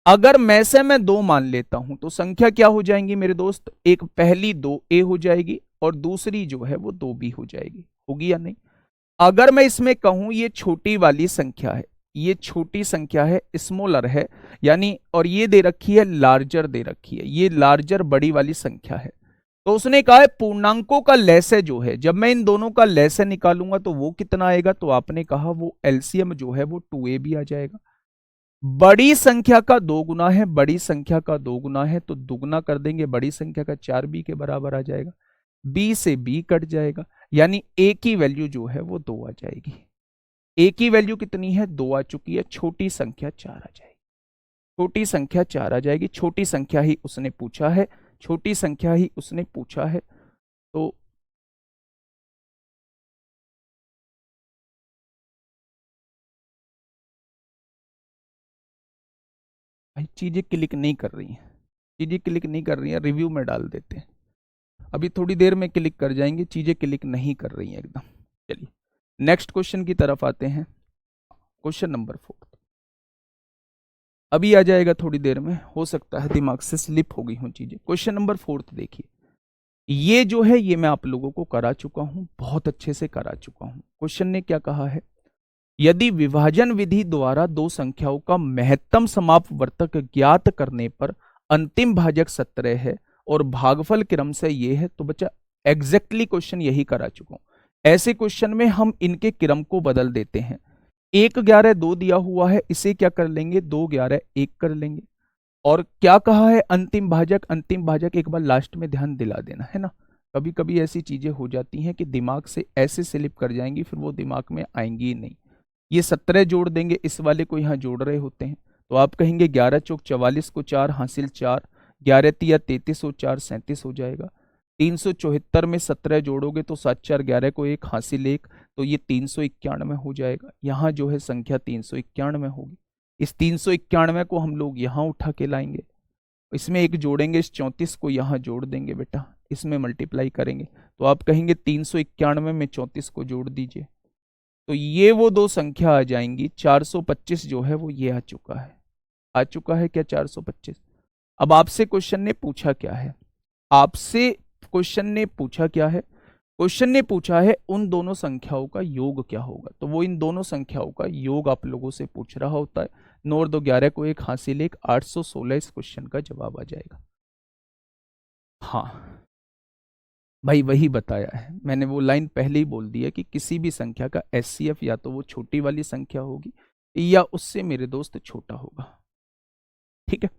अगर मैसे में 2 मान लेता हूं तो संख्या क्या हो जाएंगी मेरे दोस्त, एक पहली 2a हो जाएगी और दूसरी जो है वो 2b हो जाएगी, होगी या नहीं। अगर मैं इसमें कहूं ये छोटी वाली संख्या है, ये छोटी संख्या है, स्मॉलर है, यानी, और ये दे रखी है लार्जर दे रखी है, ये लार्जर बड़ी वाली संख्या है, तो उसने कहा है पूर्णांकों का लसाअ जो है, जब मैं इन दोनों का लसाअ निकालूंगा तो वो कितना आएगा, तो आपने कहा वो एलसीएम जो है वो 2ab आ जाएगा। बड़ी संख्या का 2 गुना है, बड़ी संख्या का 2 गुना है, तो दुगना कर देंगे, बड़ी संख्या का 4b के बराबर आ जाएगा। b से b कट जाएगा, यानी a की वैल्यू जो है वो 2 आ जाएगी। a की वैल्यू कितनी है, 2 आ चुकी है, छोटी संख्या 4 आ जाएगी, छोटी संख्या 4 आ जाएगी। छोटी संख्या ही उसने पूछा है, छोटी संख्या ही उसने पूछा है। तो भाई चीजें क्लिक नहीं कर रही हैं, चीजें क्लिक नहीं कर रही हैं, रिव्यू में डाल देते हैं, अभी थोड़ी देर में क्लिक कर जाएंगे, चीजें क्लिक नहीं कर रही हैं एकदम। चलिए नेक्स्ट क्वेश्चन की तरफ आते हैं, क्वेश्चन नंबर 4 अभी आ जाएगा थोड़ी देर में, हो सकता है दिमाग से स्लिप हो गई हो चीजें। क्वेश्चन नंबर 4 देखिए, ये जो है ये मैं आप लोगों को करा चुका हूं, बहुत अच्छे से करा चुका हूं। क्वेश्चन ने क्या कहा है, यदि विभाजन विधि द्वारा दो संख्याओं का महत्तम समापवर्तक ज्ञात करने पर अंतिम भाजक 17 है और भागफल क्रम से ये है, तो बच्चा एग्जैक्टली क्वेश्चन यही करा चुका हूं। ऐसे क्वेश्चन में हम इनके क्रम को बदल देते हैं, 1 11 2 दिया हुआ है, इसे क्या कर लेंगे, 2 11 1 कर लेंगे। और क्या कहा है, अंतिम भाजक, अंतिम भाजक एक बार लास्ट में ध्यान दिला देना है ना, कभी कभी ऐसी चीजें हो जाती हैं कि दिमाग से ऐसे स्लिप कर जाएंगी, फिर वो दिमाग में आएंगी ही नहीं। ये 17 जोड़ देंगे, इस वाले को यहाँ जोड़ रहे होते हैं, तो आप कहेंगे 11 चौक 44 को 4 हासिल 4, 11 तिया 33 और 4 37 हो जाएगा। 374 में 17 जोड़ोगे तो 7 4 11 को 1 हासिल 1, तो ये 391 हो जाएगा। यहाँ जो है संख्या 391 होगी। इस 391 को हम लोग यहाँ उठा के लाएंगे, इसमें एक जोड़ेंगे, इस 34 को यहाँ जोड़ देंगे बेटा, इसमें मल्टीप्लाई करेंगे, तो आप कहेंगे 391 में 34 को जोड़ दीजिए, तो ये वो दो संख्या आ जाएंगी। 425 जो है वो ये आ चुका है, आ चुका है क्या 425। अब आपसे क्वेश्चन ने पूछा क्या है, आपसे क्वेश्चन ने पूछा क्या है, क्वेश्चन ने पूछा है उन दोनों संख्याओं का योग क्या होगा, तो वो इन दोनों संख्याओं का योग आप लोगों से पूछ रहा होता है। 9 और 2 11 को 1 हासिल 1, 816 इस क्वेश्चन का जवाब आ जाएगा। हाँ भाई वही बताया है मैंने, वो लाइन पहले ही बोल दी है कि किसी भी संख्या का एचसीएफ या तो वो छोटी वाली संख्या होगी या उससे मेरे दोस्त छोटा होगा। ठीक है,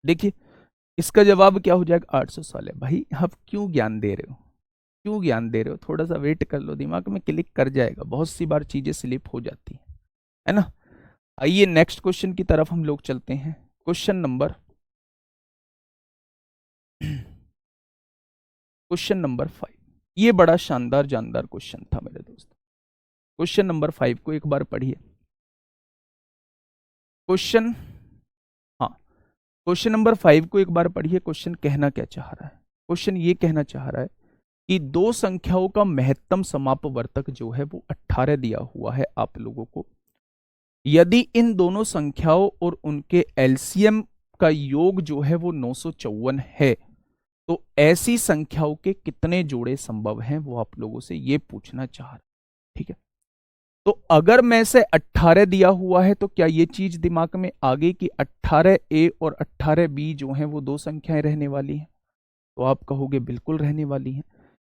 देखिए इसका जवाब क्या हो जाएगा, 816। भाई आप क्यों ज्ञान दे रहे हो, क्यों ज्ञान दे रहे हो, थोड़ा सा वेट कर लो, दिमाग में क्लिक कर जाएगा, बहुत सी बार चीजें स्लिप हो जाती है ना। आइए नेक्स्ट क्वेश्चन की तरफ हम लोग चलते हैं, क्वेश्चन नंबर 5। ये बड़ा शानदार जानदार क्वेश्चन था मेरे दोस्त। क्वेश्चन नंबर 5 को एक बार पढ़िए। क्वेश्चन, हाँ क्वेश्चन नंबर 5 को एक बार पढ़िए। क्वेश्चन कहना क्या चाह रहा है, क्वेश्चन ये कहना चाह रहा है कि दो संख्याओं का महत्तम समापवर्तक जो है वो 18 दिया हुआ है आप लोगों को। यदि इन दोनों संख्याओं और उनके एलसीएम का योग जो है वो 954 है, तो ऐसी संख्याओं के कितने जोड़े संभव हैं, वो आप लोगों से ये पूछना चाह रहा है। ठीक है, तो अगर मैं से 18 दिया हुआ है तो क्या ये चीज दिमाग में आ गई कि 18a और 18b जो हैं वो दो संख्याएं रहने वाली हैं, तो आप कहोगे बिल्कुल रहने वाली हैं।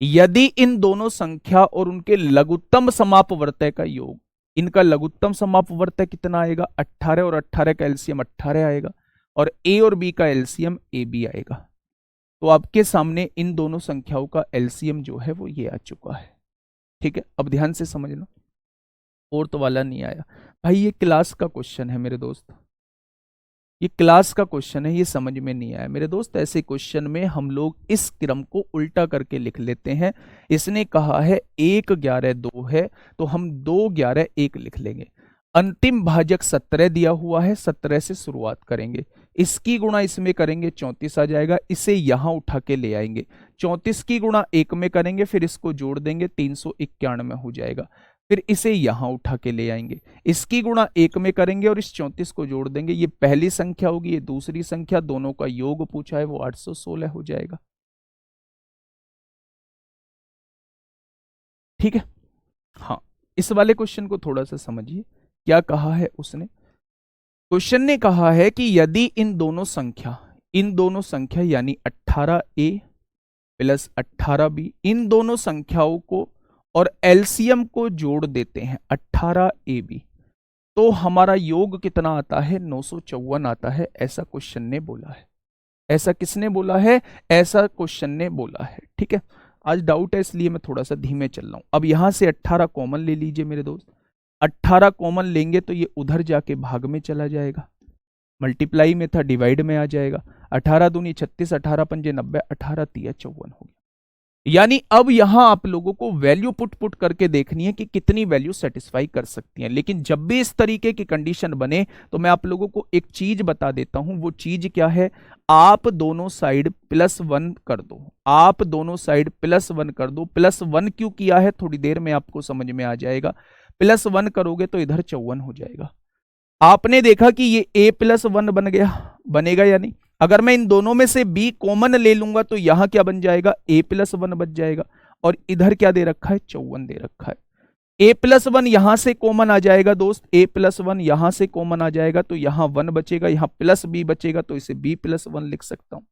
यदि इन दोनों संख्या और उनके लघुत्तम समापवर्तय का योग, इनका लघुत्तम समापवर्तय कितना आएगा, 18 और 18 का एलसीएम 18 आएगा, और ए और बी का एलसीएम ए बी आएगा। तो आपके सामने इन दोनों संख्याओं का एलसीएम जो है वो ये आ चुका है। ठीक है, अब ध्यान से समझना, फोर्थ वाला नहीं आया भाई, ये क्लास का क्वेश्चन है मेरे दोस्त, ये क्लास का क्वेश्चन है, ये समझ में नहीं आया मेरे दोस्त। ऐसे क्वेश्चन में हम लोग इस क्रम को उल्टा करके लिख लेते हैं। इसने कहा है 1 11 2 है, तो हम 2 11 1 लिख लेंगे। अंतिम भाजक 17 दिया हुआ है, 17 से शुरुआत करेंगे, इसकी गुणा इसमें करेंगे 34 आ जाएगा, इसे यहां उठा के ले आएंगे, 34 की गुणा 1 में करेंगे, फिर इसको जोड़ देंगे 391 हो जाएगा, फिर इसे यहां उठा के ले आएंगे, इसकी गुणा 1 में करेंगे और इस 34 को जोड़ देंगे। ये पहली संख्या होगी, ये दूसरी संख्या, दोनों का योग पूछा है वो 816 हो जाएगा। ठीक है, हाँ, इस वाले क्वेश्चन को थोड़ा सा समझिए, क्या कहा है उसने। क्वेश्चन ने कहा है कि यदि इन दोनों संख्या यानी 18a प्लस 18b, इन दोनों संख्याओं को और एलसीएम को जोड़ देते हैं 18ab, तो हमारा योग कितना आता है, 954 आता है। ऐसा क्वेश्चन ने बोला है। ऐसा किसने बोला है, ऐसा क्वेश्चन ने बोला है। ठीक है, आज डाउट है इसलिए मैं थोड़ा सा धीमे चल रहा हूं। अब यहां से 18 कॉमन ले लीजिए मेरे दोस्त, 18 कॉमन लेंगे तो ये उधर जाके भाग में चला जाएगा, मल्टीप्लाई में था डिवाइड में आ जाएगा, 18 दूनी 36, 18 पंजे 90, 18 तिया 54 हो गया। यानी अब यहां आप लोगों को वैल्यू पुट करके देखनी है कि कितनी वैल्यू सेटिस्फाई कर सकती है। लेकिन जब भी इस तरीके की कंडीशन बने तो मैं आप लोगों को एक चीज बता देता हूं, वो चीज क्या है, आप दोनों साइड +1 कर दो, आप दोनों साइड +1 कर दो। +1 क्यों किया है थोड़ी देर में आपको समझ में आ जाएगा। +1 करोगे तो इधर 54 हो जाएगा। आपने देखा कि ये a+1 बन गया, बनेगा या नहीं। अगर मैं इन दोनों में से b कॉमन ले लूंगा तो यहां क्या बन जाएगा, a+1 बच जाएगा, और इधर क्या दे रखा है, 54 दे रखा है। a+1 यहां से कॉमन आ जाएगा दोस्त, a+1 यहां से कॉमन आ जाएगा तो यहां 1 बचेगा, यहां +b बचेगा, तो इसे b+1 लिख सकता हूं।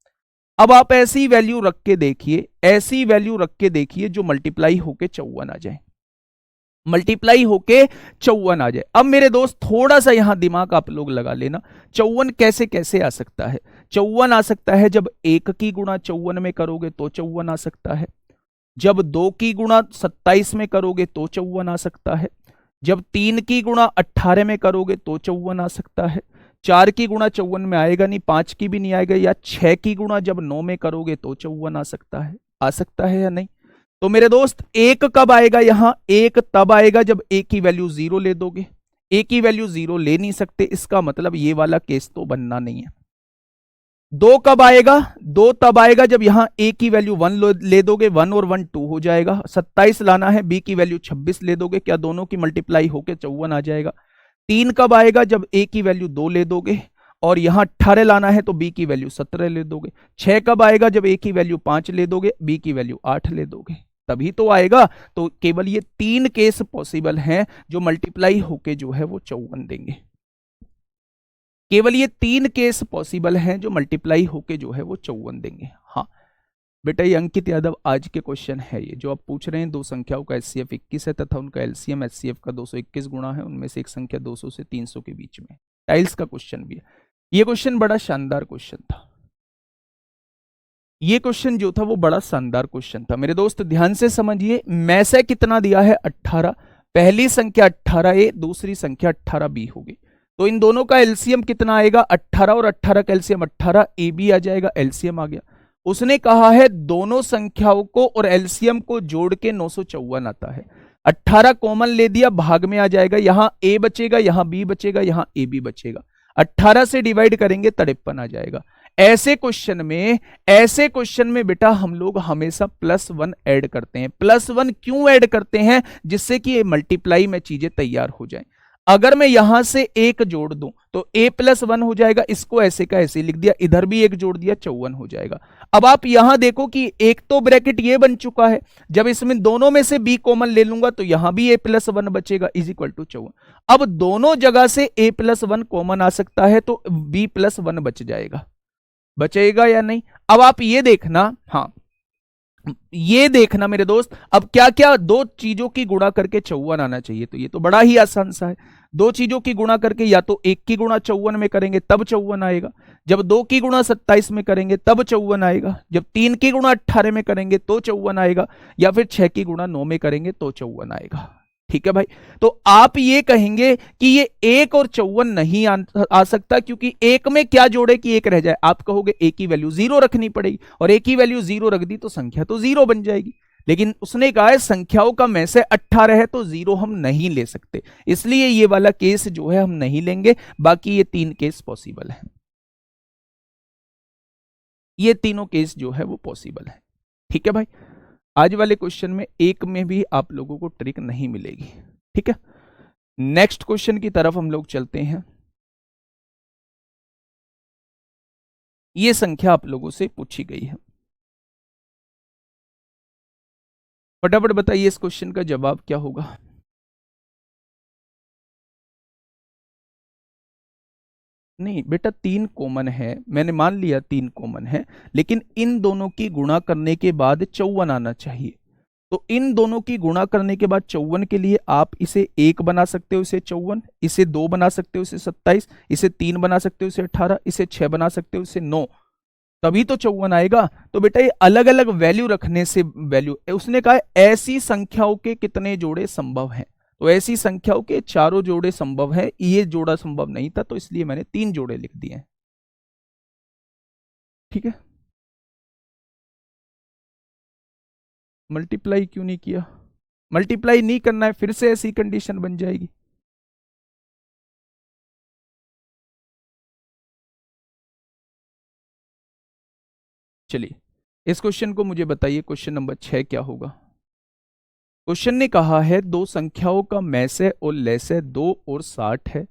अब आप ऐसी वैल्यू रख के देखिए, ऐसी वैल्यू रख के देखिए जो मल्टीप्लाई होके 54 आ जाए, मल्टीप्लाई होके 54 आ जाए। अब मेरे दोस्त थोड़ा सा यहां दिमाग आप लोग लगा लेना, 54 कैसे कैसे आ सकता है। 54 आ सकता है जब 1 की गुणा 54 में करोगे तो 54 आ सकता है, जब 2 की गुणा 27 में करोगे तो 54 आ सकता है, जब 3 की गुणा 18 में करोगे तो 54 आ सकता है, 4 की गुणा 54 में आएगा नहीं, 5 की भी नहीं आएगा, या 6 की गुणा जब 9 में करोगे तो 54 आ सकता है या नहीं। तो मेरे दोस्त एक कब आएगा, यहां एक तब आएगा जब ए की वैल्यू 0 ले दोगे। ए की वैल्यू 0 ले नहीं सकते, इसका मतलब ये वाला केस तो बनना नहीं है। 2 कब आएगा, 2 तब आएगा जब यहां ए की वैल्यू 1 ले दोगे, 1 और 1 2 हो जाएगा। 27 लाना है, बी की वैल्यू 26 ले दोगे, क्या दोनों की मल्टीप्लाई होकर 54 आ जाएगा। 3 कब आएगा, जब ए की वैल्यू 2 ले दोगे, और यहां 18 लाना है तो बी की वैल्यू 17 ले दोगे। 6 कब आएगा, जब ए की वैल्यू 5 ले दोगे, बी की वैल्यू 8 ले दोगे, तभी तो आएगा। तो केवल ये 3 केस पॉसिबल हैं जो मल्टीप्लाई होके जो है वो 54 देंगे। केवल ये 3 केस पॉसिबल हैं जो मल्टीप्लाई होके जो है वो 54 देंगे। हाँ बेटा, ये अंकित यादव आज के क्वेश्चन है, ये जो आप पूछ रहे हैं, दो संख्याओं का एचसीएफ 21 है तथा उनका एलसीएम एचसीएफ का 221 गुणा है, उनमें से एक संख्या 200 से 300 के बीच में। टाइल्स का क्वेश्चन भी है। ये क्वेश्चन बड़ा शानदार क्वेश्चन था, ये क्वेश्चन जो था वो बड़ा शानदार क्वेश्चन था मेरे दोस्त। ध्यान से समझिए, में से कितना दिया है, 18, पहली संख्या 18a, दूसरी संख्या 18b होगी, तो इन दोनों का एलसीएम कितना आएगा, 18 और 18 का एलसीएम 18ab आ जाएगा, एलसीएम आ गया। उसने कहा है दोनों संख्याओं को और एलसीएम को जोड़ के 954 आता है। 18 कॉमन ले दिया, भाग में आ जाएगा, यहां a बचेगा, यहां b बचेगा, यहां ab बचेगा, 18 से डिवाइड करेंगे 53 आ जाएगा। ऐसे क्वेश्चन में बेटा हम लोग हमेशा +1 ऐड करते हैं। +1 क्यों ऐड करते हैं, जिससे कि ये मल्टीप्लाई में चीजें तैयार हो जाएं। अगर मैं यहां से 1 जोड़ दूं तो a+1 हो जाएगा, इसको ऐसे का ऐसे लिख दिया, इधर भी 1 जोड़ दिया, 54 हो जाएगा। अब आप यहां देखो कि एक तो ब्रैकेट ये बन चुका है, जब इसमें दोनों में से b कॉमन ले लूंगा तो यहां भी a+1 बचेगा इज इक्वल टू 54। अब दोनों जगह से a+1 कॉमन आ सकता है तो b+1 बच जाएगा, बचेगा या नहीं। अब आप ये देखना, हाँ ये देखना मेरे दोस्त, अब क्या क्या दो चीजों की गुणा करके 54 आना चाहिए, तो ये तो बड़ा ही आसान सा है। दो चीजों की गुणा करके या तो एक की गुणा 54 में करेंगे तब 54 आएगा, जब दो की गुणा 27 में करेंगे तब 54 आएगा, जब तीन की गुणा 18 में करेंगे तो 54 आएगा, या फिर 6 की गुणा 9 में करेंगे तो 54 आएगा। ठीक है भाई, तो आप ये कहेंगे कि ये 1 और 54 नहीं आ सकता, क्योंकि एक में क्या जोड़े कि एक रह जाए। आप कहोगे ए की वैल्यू 0 रखनी पड़ेगी, और ए की वैल्यू 0 रख दी तो संख्या तो 0 बन जाएगी। लेकिन उसने कहा है संख्याओं का में से 18 है तो 0 हम नहीं ले सकते, इसलिए ये वाला केस जो है हम नहीं लेंगे। बाकी ये 3 केस पॉसिबल है, ये तीनों केस जो है वो पॉसिबल है। ठीक है भाई, आज वाले क्वेश्चन में एक में भी आप लोगों को ट्रिक नहीं मिलेगी। ठीक है, नेक्स्ट क्वेश्चन की तरफ हम लोग चलते हैं। ये संख्या आप लोगों से पूछी गई है, फटाफट बताइए इस क्वेश्चन का जवाब क्या होगा। नहीं बेटा, 3 कॉमन है, मैंने मान लिया 3 कॉमन है, लेकिन इन दोनों की गुणा करने के बाद 54 आना चाहिए। तो इन दोनों की गुणा करने के बाद 54 के लिए आप इसे 1 बना सकते हो, इसे 54, इसे 2 बना सकते हो, इसे 27, इसे 3 बना सकते हो, इसे 18, इसे 6 बना सकते हो, इसे 9, तभी तो 54 आएगा। तो बेटा ये अलग अलग वैल्यू रखने से वैल्यू, उसने कहा ऐसी संख्याओं के कितने जोड़े संभव हैं, तो ऐसी संख्याओं के चारों जोड़े संभव है, ये जोड़ा संभव नहीं था तो इसलिए मैंने 3 जोड़े लिख दिए हैं। ठीक है, मल्टीप्लाई क्यों नहीं किया, मल्टीप्लाई नहीं करना है, फिर से ऐसी कंडीशन बन जाएगी। चलिए इस क्वेश्चन को मुझे बताइए, क्वेश्चन नंबर 6 क्या होगा। क्वेश्चन ने कहा है दो संख्याओं का मैसे और लैसे 2 और 60 है,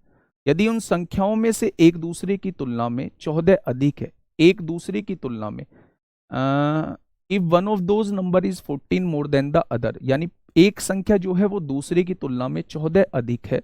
यदि उन संख्याओं में से एक दूसरे की तुलना में 14 अधिक है, एक दूसरे की तुलना में if one of those number is 14 more than the other, यानी एक संख्या जो है वो दूसरे की तुलना में 14 अधिक है,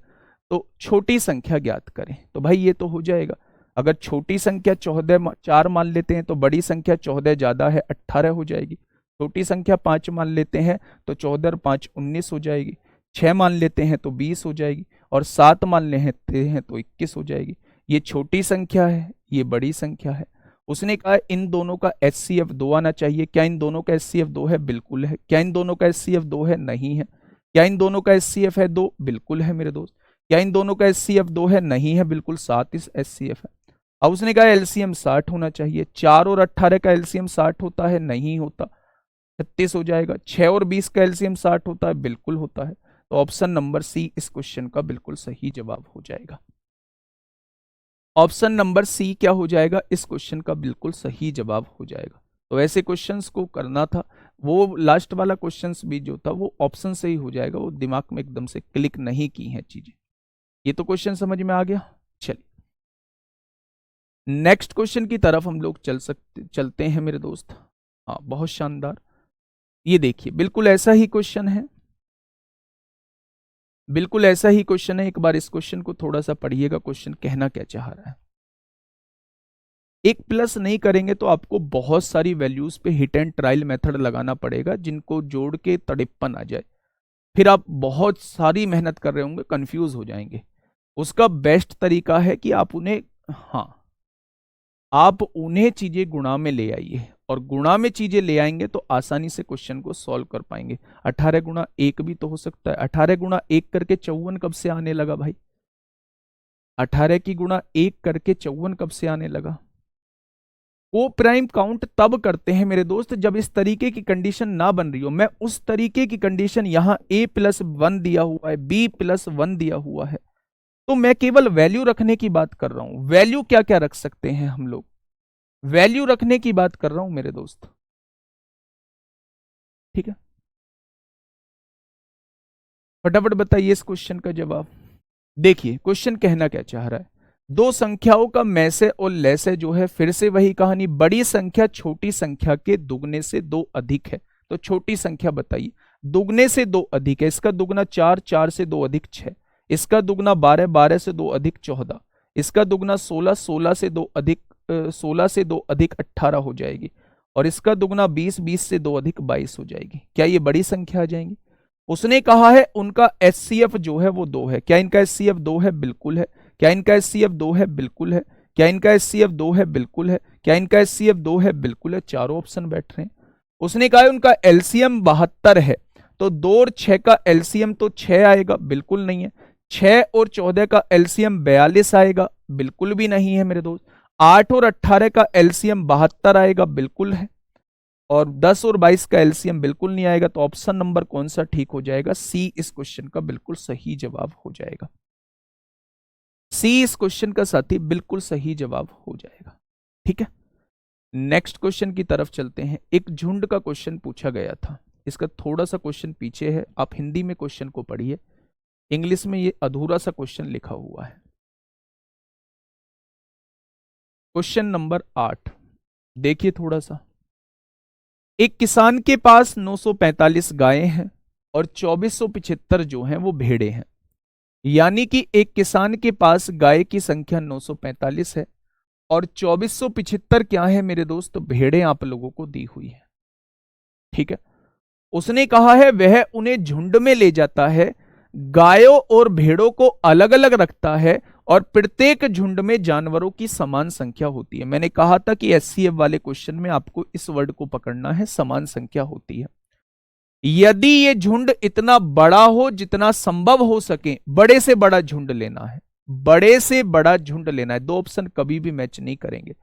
तो छोटी संख्या ज्ञात करें। तो भाई ये तो हो जाएगा, अगर छोटी संख्या 14 4 मान लेते हैं तो बड़ी संख्या 14 ज्यादा है 18 हो जाएगी, छोटी संख्या 5 मान लेते हैं तो 14 और 5 19 हो जाएगी, 6 मान लेते हैं तो 20 हो जाएगी, और 7 मान लेते हैं तो 21 हो जाएगी। ये छोटी संख्या है, ये बड़ी संख्या है। उसने कहा इन दोनों का HCF 2 आना चाहिए। क्या इन दोनों का HCF 2 है? बिल्कुल है। क्या इन दोनों का HCF 2 है? नहीं है। क्या इन दोनों का HCF है 2? बिल्कुल है मेरे दोस्त। क्या इन दोनों का HCF 2 है? नहीं है, बिल्कुल 7 इस HCF है। अब उसने कहा LCM 60 होना चाहिए। 4 और 18 का LCM 60 होता है? नहीं होता, 36 हो जाएगा। 6 और 20 का LCM 60 होता है? बिल्कुल होता है। तो ऑप्शन नंबर सी इस क्वेश्चन का बिल्कुल सही जवाब हो जाएगा। ऑप्शन नंबर सी क्या हो जाएगा? इस क्वेश्चन का बिल्कुल सही जवाब हो जाएगा। तो ऐसे क्वेश्चंस को करना था, वो लास्ट वाला क्वेश्चंस भी जो था वो ऑप्शन से ही हो जाएगा, वो दिमाग में एकदम से क्लिक नहीं की हैं चीजें। ये तो क्वेश्चन समझ में आ गया। चलिए नेक्स्ट क्वेश्चन की तरफ हम लोग चलते हैं मेरे दोस्त। हाँ बहुत शानदार, ये देखिए बिल्कुल ऐसा ही क्वेश्चन है, बिल्कुल ऐसा ही क्वेश्चन है। एक बार इस क्वेश्चन को थोड़ा सा पढ़िएगा, क्वेश्चन कहना क्या चाह रहा है। एक प्लस नहीं करेंगे तो आपको बहुत सारी वैल्यूज पे हिट एंड ट्रायल मेथड लगाना पड़ेगा, जिनको जोड़ के तड़िप्पन आ जाए, फिर आप बहुत सारी मेहनत कर रहे होंगे, कंफ्यूज हो जाएंगे। उसका बेस्ट तरीका है कि आप उन्हें, हाँ आप उन्हें चीजें गुणा में ले आइए, और गुणा में चीजें ले आएंगे तो आसानी से क्वेश्चन को सॉल्व कर पाएंगे। 18 गुणा 1 भी तो हो सकता है। 18 गुणा 1 करके 54 कब से आने लगा भाई? 18 की गुणा 1 करके 54 कब से आने लगा? वो प्राइम काउंट तब करते हैं मेरे दोस्त जब इस तरीके की कंडीशन ना बन रही हो। मैं उस तरीके की कंडीशन, यहां a+1 दिया हुआ है, b+1 दिया हुआ है, तो मैं केवल वैल्यू रखने की बात कर रहा हूं। वैल्यू क्या क्या रख सकते हैं हम लोग? वैल्यू रखने की बात कर रहा हूं मेरे दोस्त। ठीक है, फटाफट बताइए इस क्वेश्चन का जवाब। देखिए क्वेश्चन कहना क्या चाह रहा है, दो संख्याओं का में से और ले से जो है, फिर से वही कहानी, बड़ी संख्या छोटी संख्या के दुगने से 2 अधिक है। तो छोटी संख्या बताइए, दुगने से 2 अधिक है, इसका दुगना 4, 4 से 2 अधिक 6, इसका दुगना 12, 12 से 2 अधिक 14, इसका दुगना 16, 16 से 2 अधिक 16 से 2 अधिक 18 हो जाएगी, और इसका दुगना 20, 20 से 2 अधिक 22 हो जाएगी। क्या ये बड़ी संख्या आ जाएंगी? उसने कहा है उनका एचसीएफ जो है वो 2 है। क्या इनका एचसीएफ 2 है? बिल्कुल है। क्या इनका एचसीएफ 2 है? बिल्कुल है। क्या इनका एचसीएफ 2 है? बिल्कुल है। क्या इनका एचसीएफ 2 है? बिल्कुल है। चारों ऑप्शन बैठ रहे हैं। उसने कहा है उनका एलसीएम 72 है, तो 2 और 6 का एलसीएम तो 6 आएगा, बिल्कुल नहीं है। 6 और 14 का एलसीएम 42 आएगा, बिल्कुल भी नहीं है मेरे दोस्त। 8 और 18 का एलसीएम 72 आएगा, बिल्कुल है। और 10 और 22 का एलसीएम बिल्कुल नहीं आएगा। तो ऑप्शन नंबर कौन सा ठीक हो जाएगा? सी इस क्वेश्चन का बिल्कुल सही जवाब हो जाएगा। सी इस क्वेश्चन का साथी बिल्कुल सही जवाब हो जाएगा। ठीक है, नेक्स्ट क्वेश्चन की तरफ चलते हैं। एक झुंड का क्वेश्चन पूछा गया था, इसका थोड़ा सा क्वेश्चन पीछे है, आप हिंदी में क्वेश्चन को पढ़िए, इंग्लिश में ये अधूरा सा क्वेश्चन लिखा हुआ है। क्वेश्चन नंबर 8 देखिए थोड़ा सा। एक किसान के पास 945 गायें हैं और 2475 जो हैं वो भेड़ें हैं। यानी कि एक किसान के पास गाय की संख्या 945 है और 2475 क्या है मेरे दोस्त? भेड़ें आप लोगों को दी हुई है। ठीक है, उसने कहा है वह उन्हें झुंड में ले जाता है, गायों और भेड़ों को अलग अलग रखता है और प्रत्येक झुंड में जानवरों की समान संख्या होती है। मैंने कहा था कि एचसीएफ वाले क्वेश्चन में आपको इस वर्ड को पकड़ना है, समान संख्या होती है। यदि ये झुंड इतना बड़ा हो जितना संभव हो सके, बड़े से बड़ा झुंड लेना है, बड़े से बड़ा झुंड लेना है। 2 ऑप्शन कभी भी मैच नहीं करेंगे।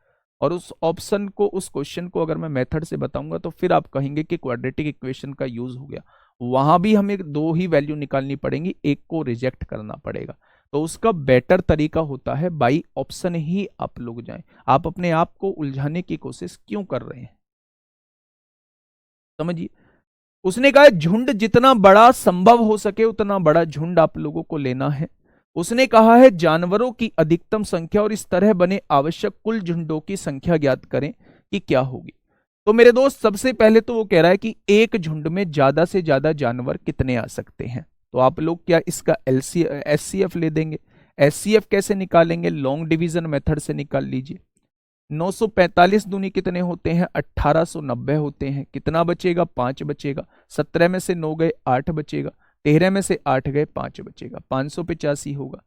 और उस ऑप्शन को, उस क्वेश्चन को अगर मैं मेथड से बताऊंगा तो फिर आप कहेंगे कि क्वाड्रेटिक इक्वेशन का यूज हो गया। वहां भी हमें 2 ही वैल्यू निकालनी पड़ेंगी, एक को रिजेक्ट करना पड़ेगा। तो उसका बेटर तरीका होता है बाई ऑप्शन ही आप लोग जाएं। आप अपने आप को उलझाने की कोशिश क्यों कर रहे हैं? समझिए, उसने कहा झुंड जितना बड़ा संभव हो सके उतना बड़ा झुंड आप लोगों को लेना है। उसने कहा है जानवरों की अधिकतम संख्या और इस तरह बने आवश्यक कुल झुंडों की संख्या ज्ञात करें कि क्या होगी। तो मेरे दोस्त सबसे पहले तो वो कह रहा है कि एक झुंड में ज्यादा से ज्यादा जानवर कितने आ सकते हैं। तो आप लोग क्या इसका एचसीएफ ले देंगे। एचसीएफ कैसे निकालेंगे? लॉन्ग डिवीजन मेथड से निकाल लीजिए। 945 दूनी कितने होते हैं? 1890 होते हैं। कितना बचेगा? 5 बचेगा। 17 में से 9 गए, 8 बचेगा। 13 में से 8 गए, 5 बचेगा। 585 होगा।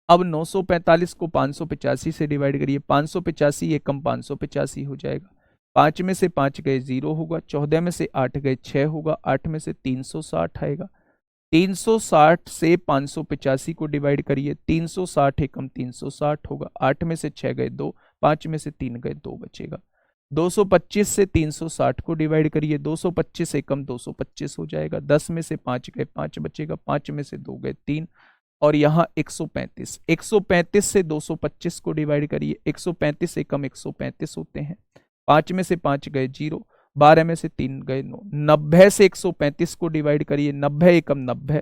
अब 945 को 585 से डिवाइड करिए। 585 एकम 585 हो जाएगा। 5 में से 5 गए 0 होगा। 14 में से 8 गए 6 होगा। 8 में से 360 आएगा। 360 से 585 को डिवाइड करिए। 360 एकम 360 होगा। 8 में से 6 गए 2, 5 में से 3 गए 2 बचेगा। 225 से 360 को डिवाइड करिए। 225 एकम 225 हो जाएगा। 10 में से 5 गए 5 बचेगा। 5 में से 2 गए 3 और यहाँ 135। 135 से 225 को डिवाइड करिए। 135 एकम 135 होते हैं। 5 में से 5 गए 0, 12 में से 3 गए 9। 90 से 135 को डिवाइड करिए। 90 एकम 90,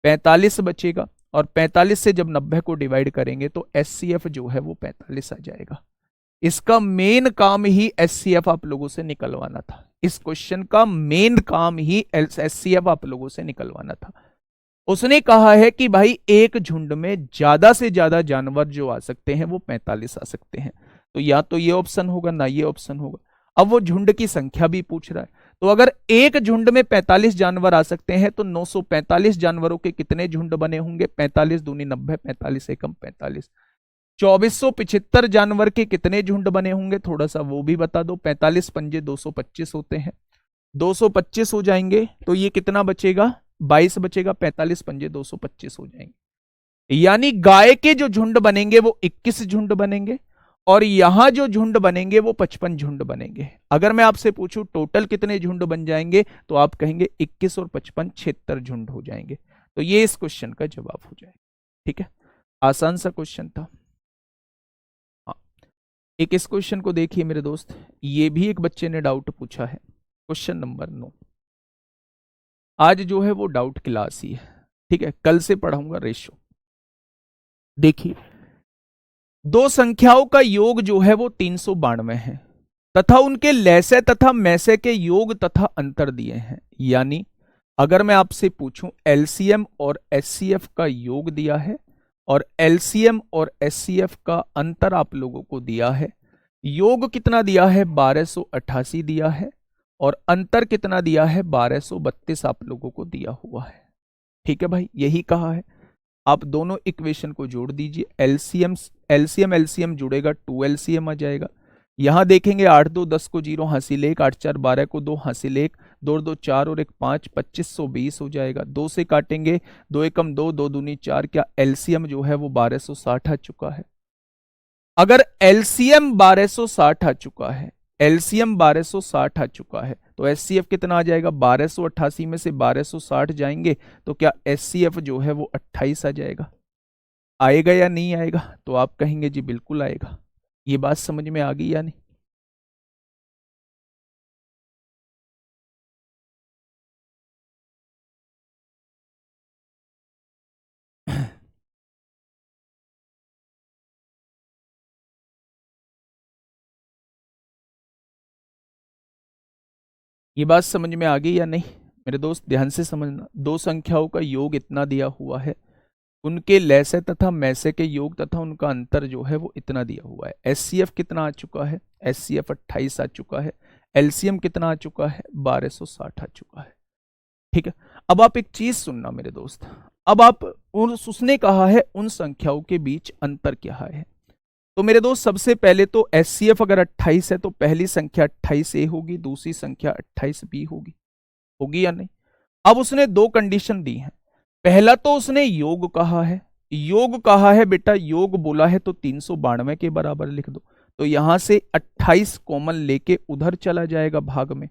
45 बचेगा। और 45 से जब 90 को डिवाइड करेंगे तो एचसीएफ जो है वो 45 आ जाएगा। इसका मेन काम ही एचसीएफ आप लोगों से निकलवाना था। इस क्वेश्चन का मेन काम ही एचसीएफ आप लोगों से निकलवाना था। उसने कहा है कि भाई एक झुंड में ज्यादा से ज्यादा जानवर जो आ सकते हैं वो 45 आ सकते हैं। तो या तो ये ऑप्शन होगा ना ये ऑप्शन होगा। अब वो झुंड की संख्या भी पूछ रहा है। तो अगर एक झुंड में 45 जानवर आ सकते हैं तो 945 जानवरों के कितने झुंड बने होंगे? 45 दूनी 90, 45 एकम 45। 2475 जानवर के कितने झुंड बने होंगे? थोड़ा सा वो भी बता दो। 45 पंजे 225 होते हैं। 225 हो जाएंगे तो ये कितना बचेगा? 22 बचेगा। 45 पंजे 225 हो जाएंगे। यानी गाय के जो झुंड बनेंगे वो 21 झुंड बनेंगे और यहां जो झुंड बनेंगे वो 55 झुंड बनेंगे। अगर मैं आपसे पूछूं टोटल कितने झुंड बन जाएंगे तो आप कहेंगे 21 और 55 76 झुंड हो जाएंगे। तो ये इस क्वेश्चन का जवाब हो जाएगा। ठीक है, आसान सा क्वेश्चन था। हाँ, एक इस क्वेश्चन को देखिए मेरे दोस्त, ये भी एक बच्चे ने डाउट पूछा है। Question number 9। आज जो है वो डाउट क्लास ही है। ठीक है, कल से पढ़ाऊंगा रेशो। देखिए, दो संख्याओं का योग जो है वो 392 है तथा उनके लैसे तथा मैसे के योग तथा अंतर दिए हैं। यानी अगर मैं आपसे पूछूं एलसीएम और एचसीएफ का योग दिया है और एलसीएम और एचसीएफ का अंतर आप लोगों को दिया है। योग कितना दिया है? 1288 दिया है और अंतर कितना दिया है? 1232 आप लोगों को दिया हुआ है। ठीक है भाई, यही कहा है। आप दोनों इक्वेशन को जोड़ दीजिए, एलसीएम एलसीएम एलसीएम जुड़ेगा 2 एलसीएम आ जाएगा। यहां देखेंगे 8 2 10 को 0 हासिल 1, 8 4 12 को 2 हासिल 1, 2 2 4 और 1 5, 2520 हो जाएगा। 2 से काटेंगे, 2 एकम 2, 2 दूनी 4, क्या एलसीएम जो है वो 1260 आ चुका है। अगर एलसीएम 1260 आ चुका है, एलसीएम 1260 आ चुका है, तो एचसीएफ कितना आ जाएगा, 1288 में से 1260 जाएंगे तो क्या एचसीएफ जो है वो 28 आ जाएगा। आएगा या नहीं आएगा, तो आप कहेंगे जी बिल्कुल आएगा। ये बात समझ में आ गई या नहीं? ये बात समझ में आ गई या नहीं? मेरे दोस्त ध्यान से समझना, दो संख्याओं का योग इतना दिया हुआ है, उनके लैसे तथा मैसे के योग तथा उनका अंतर जो है वो इतना दिया हुआ है। एचसीएफ कितना आ चुका है, एचसीएफ 28 आ चुका है। एलसीएम कितना आ चुका है, 1260 आ चुका है। ठीक है, अब आप एक चीज सुनना मेरे दोस्त, अब आप उसने कहा है उन संख्याओं के बीच अंतर क्या है। तो मेरे दोस्त सबसे पहले तो एचसीएफ अगर 28 है तो पहली संख्या 28A होगी, दूसरी संख्या 28B होगी, होगी या नहीं? अब उसने दो कंडीशन दी है। पहला तो उसने योग कहा है, योग कहा है बेटा, योग बोला है तो 392 के बराबर लिख दो। तो यहां से 28 कॉमन लेके उधर चला जाएगा भाग में,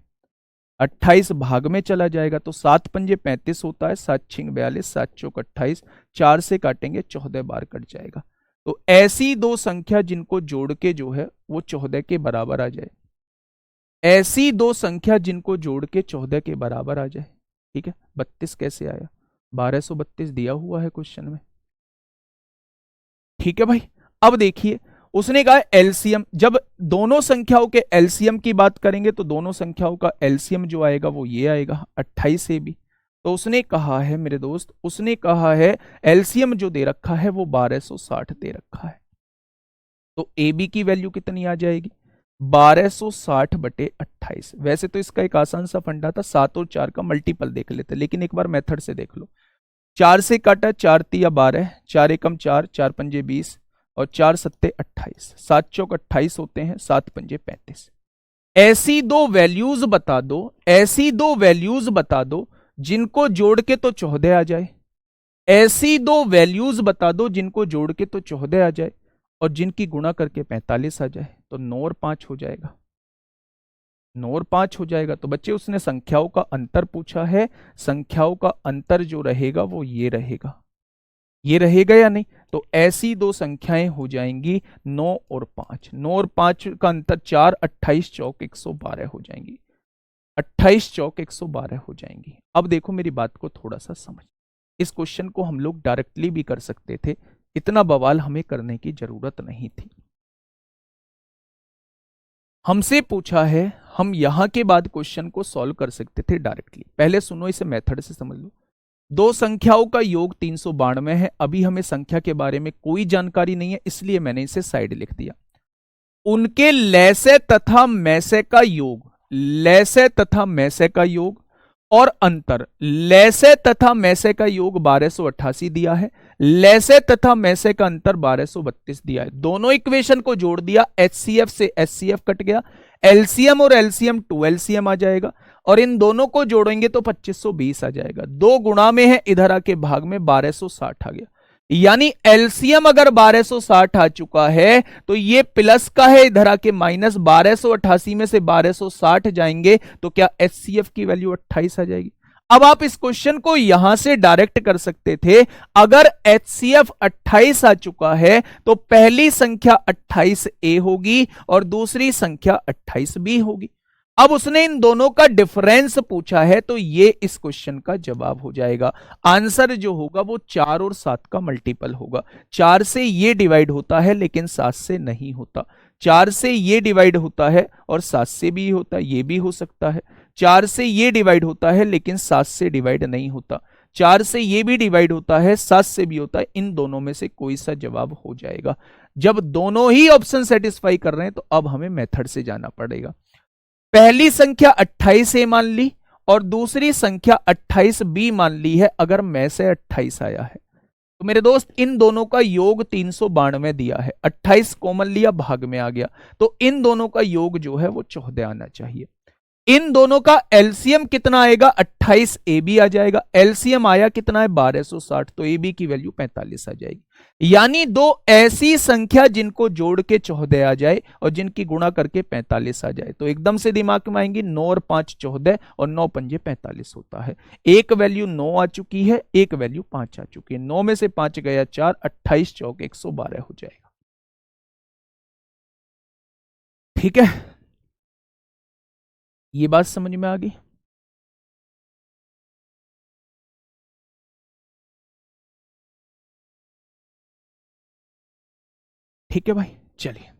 28 भाग में चला जाएगा तो 7 पंजे 35 होता है, 7 छिंग 42, 7 चौक 28, 4 से काटेंगे 14 बार कट जाएगा। तो ऐसी दो संख्या जिनको जोड़ के जो है वो 14 के बराबर आ जाए, ऐसी दो संख्या जिनको जोड़ के 14 के बराबर आ जाए। ठीक है, 32 कैसे आया, 1232 दिया हुआ है क्वेश्चन में। ठीक है भाई, अब देखिए उसने कहा एलसीएम, जब दोनों संख्याओं के एलसीएम की बात करेंगे तो दोनों संख्याओं का एलसीएम जो आएगा वो ये आएगा 28 से भी। तो उसने कहा है मेरे दोस्त, उसने कहा है एलसीएम जो दे रखा है वो 1260 दे रखा है। तो ए बी की वैल्यू कितनी आ जाएगी, 1260 बटे 28। वैसे तो इसका एक आसान सा फंडा था, 7 और 4 का मल्टीपल देख लेते, लेकिन एक बार मेथड से देख लो। 4 से काटा, 4 तिया 12, 4 एकम 4, 4 पंजे 20 और 4 सत्ते 28, 7 चौक 28 होते हैं, 7 पंजे 35। ऐसी दो वैल्यूज बता दो, ऐसी दो वैल्यूज बता दो जिनको जोड़ के तो 14 आ जाए, ऐसी दो वैल्यूज बता दो जिनको जोड़ के तो 14 आ जाए और जिनकी गुणा करके 45 आ जाए। तो 9 और 5 हो जाएगा, 9 और 5 हो जाएगा। तो बच्चे उसने संख्याओं का अंतर पूछा है, संख्याओं का अंतर जो रहेगा वो ये रहेगा, ये रहेगा या नहीं? तो ऐसी दो संख्याएं हो जाएंगी 9 और 5, 9 और 5 का अंतर 4, 28 चौक 112 हो जाएंगी, 28 चौक 112 हो जाएंगी। अब देखो मेरी बात को थोड़ा सा समझ, इस क्वेश्चन को हम लोग डायरेक्टली भी कर सकते थे, इतना बवाल हमें करने की जरूरत नहीं थी। हमसे पूछा है, हम यहां के बाद क्वेश्चन को सॉल्व कर सकते थे डायरेक्टली। पहले सुनो, इसे मेथड से समझ लो। दो संख्याओं का योग 392 है, अभी हमें संख्या के बारे में कोई जानकारी नहीं है, इसलिए मैंने इसे साइड लिख दिया। उनके लैसे तथा मैसे का योग, लैसे तथा मैसे का योग और अंतर, लैसे तथा मैसे का योग 1288 दिया है, लैसे तथा मैसे का अंतर 1232 दिया है। दोनों इक्वेशन को जोड़ दिया, एचसीएफ से एचसीएफ कट गया, एलसीएम और एलसीएम 2 एलसीएम आ जाएगा और इन दोनों को जोड़ेंगे तो 2520 आ जाएगा। दो गुणा में है, इधर आके भाग में 1260 आ गया, यानी एलसीएम अगर 1260 आ चुका है तो ये प्लस का है, इधर आके माइनस, 1288 में से 1260 जाएंगे तो क्या एचसीएफ की वैल्यू 28 आ जाएगी। अब आप इस क्वेश्चन को यहां से डायरेक्ट कर सकते थे, अगर एचसीएफ 28 आ चुका है तो पहली संख्या 28A होगी और दूसरी संख्या 28B होगी। अब उसने इन दोनों का डिफरेंस पूछा है तो ये इस क्वेश्चन का जवाब हो जाएगा। आंसर जो होगा वो 4 और 7 का मल्टीपल होगा। 4 से ये डिवाइड होता है लेकिन 7 से नहीं होता, 4 से ये डिवाइड होता है और 7 से भी होता है, ये भी हो सकता है। 4 से ये डिवाइड होता है लेकिन 7 से डिवाइड नहीं होता, 4 से ये भी डिवाइड होता है, 7 से भी होता है। इन दोनों में से कोई सा जवाब हो जाएगा। जब दोनों ही ऑप्शन सेटिस्फाई कर रहे हैं तो अब हमें मेथड से जाना पड़ेगा। पहली संख्या 28 मान ली और दूसरी संख्या 28 बी मान ली है, अगर में से 28 आया है तो मेरे दोस्त इन दोनों का योग 392 दिया है, 28 कॉमन लिया, भाग में आ गया, तो इन दोनों का योग जो है वो 14 आना चाहिए। इन दोनों का एलसीएम कितना आएगा, 28 ए बी आ जाएगा। एलसीएम आया कितना है, 1260, तो ए बी की वैल्यू 45 आ जाएगी। यानी दो ऐसी संख्या जिनको जोड़ के 14 आ जाए और जिनकी गुणा करके 45 आ जाए, तो एकदम से दिमाग में आएंगी 9 और 5 14 और 9 पंजे 45 होता है। एक वैल्यू 9 आ चुकी है, एक वैल्यू 5 आ चुकी है। 9 में से 5 गया 4, 28 चौक 112 हो जाएगा। ठीक है, ये बात समझ में आ गई। ठीक है भाई, चलिए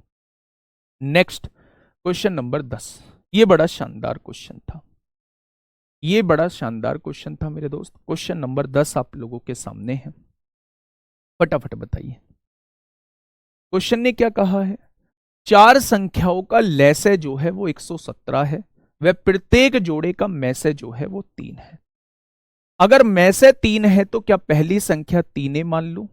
नेक्स्ट क्वेश्चन नंबर 10। ये बड़ा शानदार क्वेश्चन था, ये बड़ा शानदार क्वेश्चन था मेरे दोस्त। क्वेश्चन नंबर 10 आप लोगों के सामने है, फटाफट बताइए। क्वेश्चन ने क्या कहा है, चार संख्याओं का लैसे जो है वो 117 है, वह प्रत्येक जोड़े का मैसे जो है वो 3 है। अगर मैसे 3 है तो क्या पहली संख्या 3 मान लूं,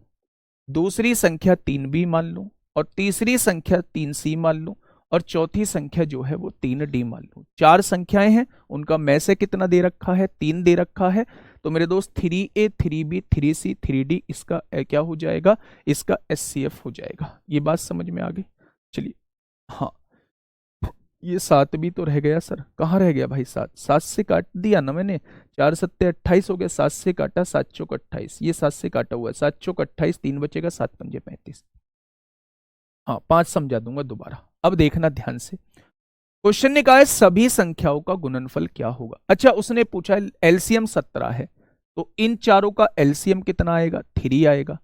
दूसरी संख्या 3b मान लूं, और तीसरी संख्या 3c मान लूं, और चौथी संख्या जो है वो 3d मान लूं। चार संख्याएं हैं, उनका में से कितना दे रखा है, 3 दे रखा है। तो मेरे दोस्त 3a 3b 3c 3d इसका क्या हो जाएगा, इसका एचसीएफ हो जाएगा। ये बात समझ में आ गई। चलिए, हाँ ये 7 भी तो रह गया सर, कहाँ रह गया भाई, 7 7 से काट दिया ना मैंने, 4 सत्ते 28 हो गया, 7 से काटा, 7 चौक 28, ये 7 से काटा हुआ है, 7 चौक 28, 3 बचेगा, 7 पंजे 35। हाँ 5 समझा दूंगा दोबारा। अब देखना ध्यान से, क्वेश्चन ने कहा है सभी संख्याओं का गुणनफल क्या होगा। अच्छा उसने पूछा है एलसीएम 17 है, तो इन चारों का एलसीएम कितना आएगा, 3 आएगा।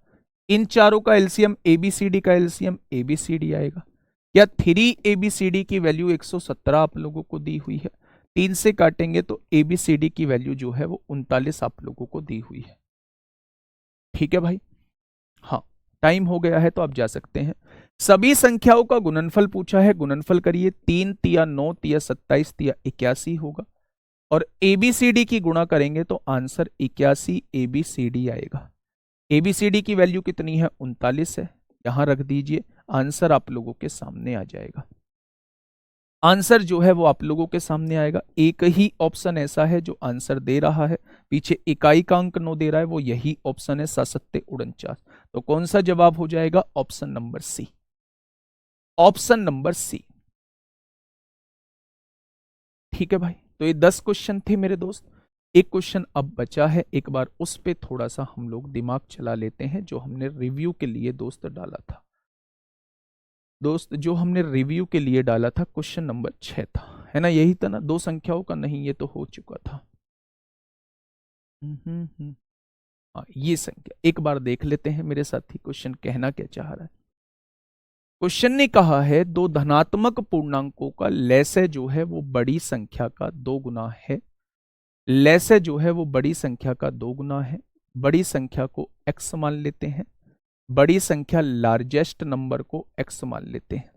इन चारों का एलसीएम एबीसीडी का एलसीएम एबीसीडी आएगा। या 3 एबीसीडी की वैल्यू 117 आप लोगों को दी हुई है, 3 से काटेंगे तो एबीसीडी की वैल्यू जो है वो 39 आप लोगों को दी हुई है। ठीक है भाई, हाँ टाइम हो गया है तो आप जा सकते हैं। सभी संख्याओं का गुणनफल पूछा है, गुणनफल करिए, 3 तिया 9 तिया 27 तिया 81 होगा, और एबीसीडी की गुणा करेंगे तो आंसर 81 एबीसीडी आएगा। एबीसीडी की वैल्यू कितनी है, 39 है, यहां रख दीजिए, आंसर आप लोगों के सामने आ जाएगा। आंसर जो है वो आप लोगों के सामने आएगा। एक ही ऑप्शन ऐसा है जो आंसर दे रहा है, पीछे इकाई का अंक 9 दे रहा है, वो यही ऑप्शन है 7 तो कौन सा जवाब हो जाएगा, option number C, option number C. ठीक है भाई, तो ये 10 क्वेश्चन थे मेरे दोस्त। एक क्वेश्चन अब बचा है, एक बार उस पे थोड़ा सा हम लोग दिमाग चला लेते हैं, जो हमने रिव्यू के लिए दोस्त डाला था। दोस्त जो हमने रिव्यू के लिए डाला था क्वेश्चन नंबर 6 था, है ना, यही था ना, दो संख्याओं का, नहीं ये तो हो चुका था। हाँ ये संख्या एक बार देख लेते हैं मेरे साथी, क्वेश्चन कहना क्या चाह रहा है। क्वेश्चन ने कहा है दो धनात्मक पूर्णांकों का लैसे जो है वो बड़ी संख्या का 2 गुना है। लैसे जो है वो बड़ी संख्या का 2 गुना है। बड़ी संख्या को x मान लेते हैं, बड़ी संख्या लार्जेस्ट नंबर को x मान लेते हैं,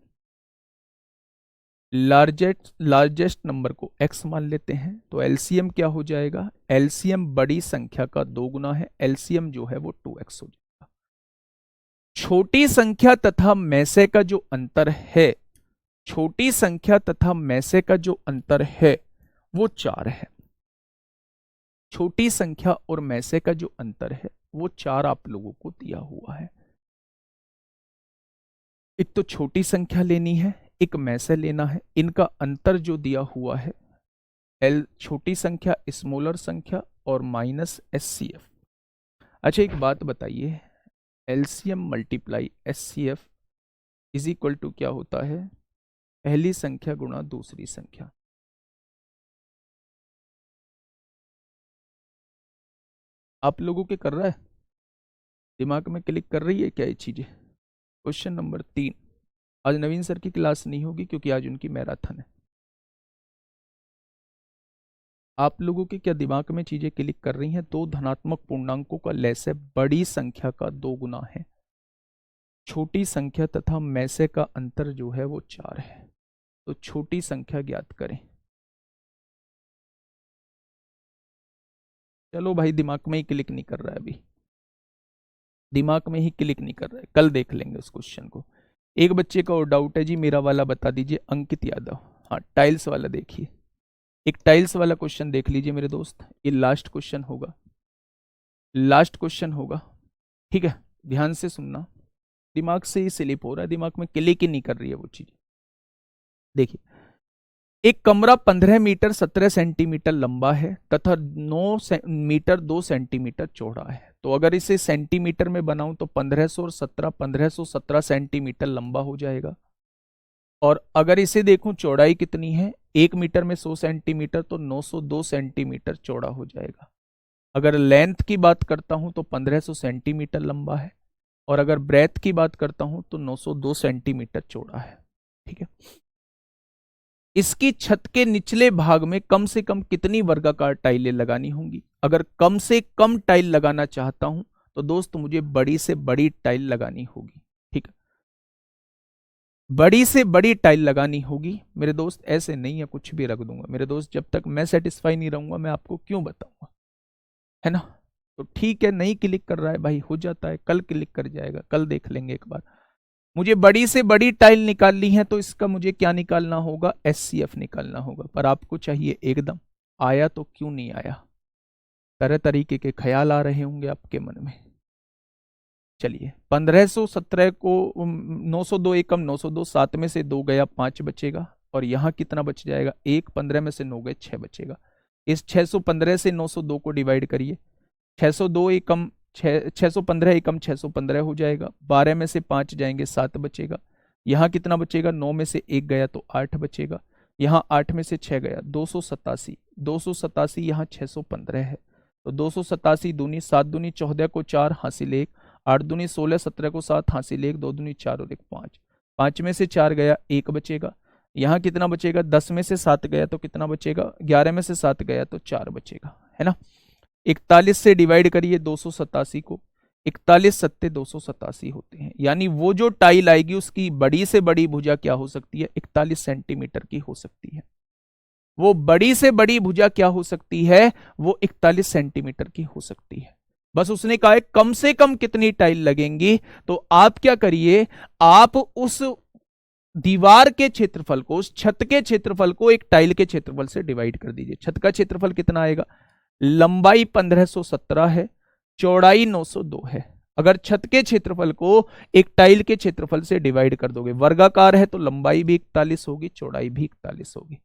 लार्जेस्ट नंबर को x मान लेते हैं। तो एलसीएम क्या हो जाएगा, एलसीएम बड़ी संख्या का 2 गुना है, एलसीएम जो है वो 2x हो जाएगा। छोटी संख्या तथा मैसे का जो अंतर है, छोटी संख्या तथा मैसे का जो अंतर है वो 4 है। छोटी संख्या और मैसे का जो अंतर है वो 4 आप लोगों को दिया हुआ है। एक तो छोटी संख्या लेनी है, एक मैसे लेना है, इनका अंतर जो दिया हुआ है एल छोटी संख्या स्मॉलर संख्या और माइनस एचसीएफ। अच्छा एक बात बताइए, LCM multiply HCF is equal to क्या होता है, पहली संख्या गुणा दूसरी संख्या। आप लोगों के कर रहा है, दिमाग में क्लिक कर रही है क्या ये चीजें। क्वेश्चन नंबर 3, आज नवीन सर की क्लास नहीं होगी क्योंकि आज उनकी मैराथन है। आप लोगों के क्या दिमाग में चीजें क्लिक कर रही हैं, दो धनात्मक पूर्णांकों का लैसे बड़ी संख्या का 2 गुना है, छोटी संख्या तथा मैसे का अंतर जो है वो 4 है, तो छोटी संख्या ज्ञात करें। चलो भाई, दिमाग में ही क्लिक नहीं कर रहा है अभी, दिमाग में ही क्लिक नहीं कर रहा है, कल देख लेंगे उस क्वेश्चन को। एक बच्चे का और डाउट है जी, मेरा वाला बता दीजिए, अंकित यादव। हाँ, टाइल्स वाला देखिए, एक टाइल्स वाला क्वेश्चन देख लीजिए मेरे दोस्त, ये लास्ट क्वेश्चन होगा, लास्ट क्वेश्चन होगा, ठीक है, ध्यान से सुनना। दिमाग से ही स्लिप हो रहा है, दिमाग में क्लिक ही नहीं कर रही है वो चीज। देखिए, एक कमरा 15 मीटर 17 सेंटीमीटर लंबा है तथा 9 मीटर 2 सेंटीमीटर चौड़ा है। तो अगर इसे सेंटीमीटर में बनाऊं तो 1500 और 17, 1517 सेंटीमीटर लंबा हो जाएगा। और अगर इसे देखूं चौड़ाई कितनी है, 1 मीटर में 100 सेंटीमीटर, तो 902 सेंटीमीटर चौड़ा हो जाएगा। अगर लेंथ की बात करता हूं तो 1500 सेंटीमीटर लंबा है, और अगर ब्रेथ की बात करता हूं तो 902 सेंटीमीटर चौड़ा है। ठीक है, इसकी छत के निचले भाग में कम से कम कितनी वर्गाकार टाइलें लगानी होंगी? अगर कम से कम टाइल लगाना चाहता हूं तो दोस्त मुझे बड़ी से बड़ी टाइल लगानी होगी। ठीक है, बड़ी से बड़ी टाइल लगानी होगी मेरे दोस्त, ऐसे नहीं है कुछ भी रख दूंगा मेरे दोस्त, जब तक मैं सेटिस्फाई नहीं रहूंगा मैं आपको क्यों बताऊंगा, है ना। तो ठीक है, नहीं क्लिक कर रहा है भाई, हो जाता है, कल क्लिक कर जाएगा, कल देख लेंगे एक बार। मुझे बड़ी से बड़ी टाइल निकालनी है तो इसका मुझे क्या निकालना होगा, एचसीएफ निकालना होगा। पर आपको चाहिए एकदम, आया तो क्यों नहीं आया, तरह तरीके के ख्याल आ रहे होंगे आपके मन में। चलिए, 1517 को 902 एकम 902, 7 में से 2 गया 5 बचेगा, और यहां कितना बच जाएगा, 1, 15 में से 9 गए 6 बचेगा। इस 615 से 902 को डिवाइड करिए, 602 एकम 615 एकम 615 हो जाएगा, 12 में से 5 जाएंगे 7 बचेगा, यहाँ कितना बचेगा, 9 में से 1 गया तो 8 बचेगा, यहाँ 8 में से 6 गया 287, 287 यहाँ 615 है, तो 287 दूनी 7 दूनी 14 को 4 हासिल 1, 8 दूनी 16, 17 को 7 हासिल 1, 2 दूनी 4 और 1 5, 5 में से 4 गया 1 बचेगा, यहाँ कितना बचेगा, 10 में से 7 गया तो कितना बचेगा, 11 में से 7 गया तो 4 बचेगा, है ना। 41 से डिवाइड करिए 287 को, 41 सत्ते 287 होते हैं, यानी वो जो टाइल आएगी उसकी बड़ी से बड़ी भुजा क्या हो सकती है, 41 सेंटीमीटर की हो सकती है। वो बड़ी से बड़ी भुजा क्या हो सकती है, वो 41 सेंटीमीटर की हो सकती है। बस उसने कहा है कम से कम कितनी टाइल लगेंगी, तो आप क्या करिए, आप उस दीवार के क्षेत्रफल को, उस छत के क्षेत्रफल को एक टाइल के क्षेत्रफल से डिवाइड कर दीजिए। छत का क्षेत्रफल कितना आएगा, लंबाई 1517 है, चौड़ाई 902 है। अगर छत के क्षेत्रफल को एक टाइल के क्षेत्रफल से डिवाइड कर दोगे, वर्गाकार है तो लंबाई भी 41 होगी, चौड़ाई भी 41 होगी।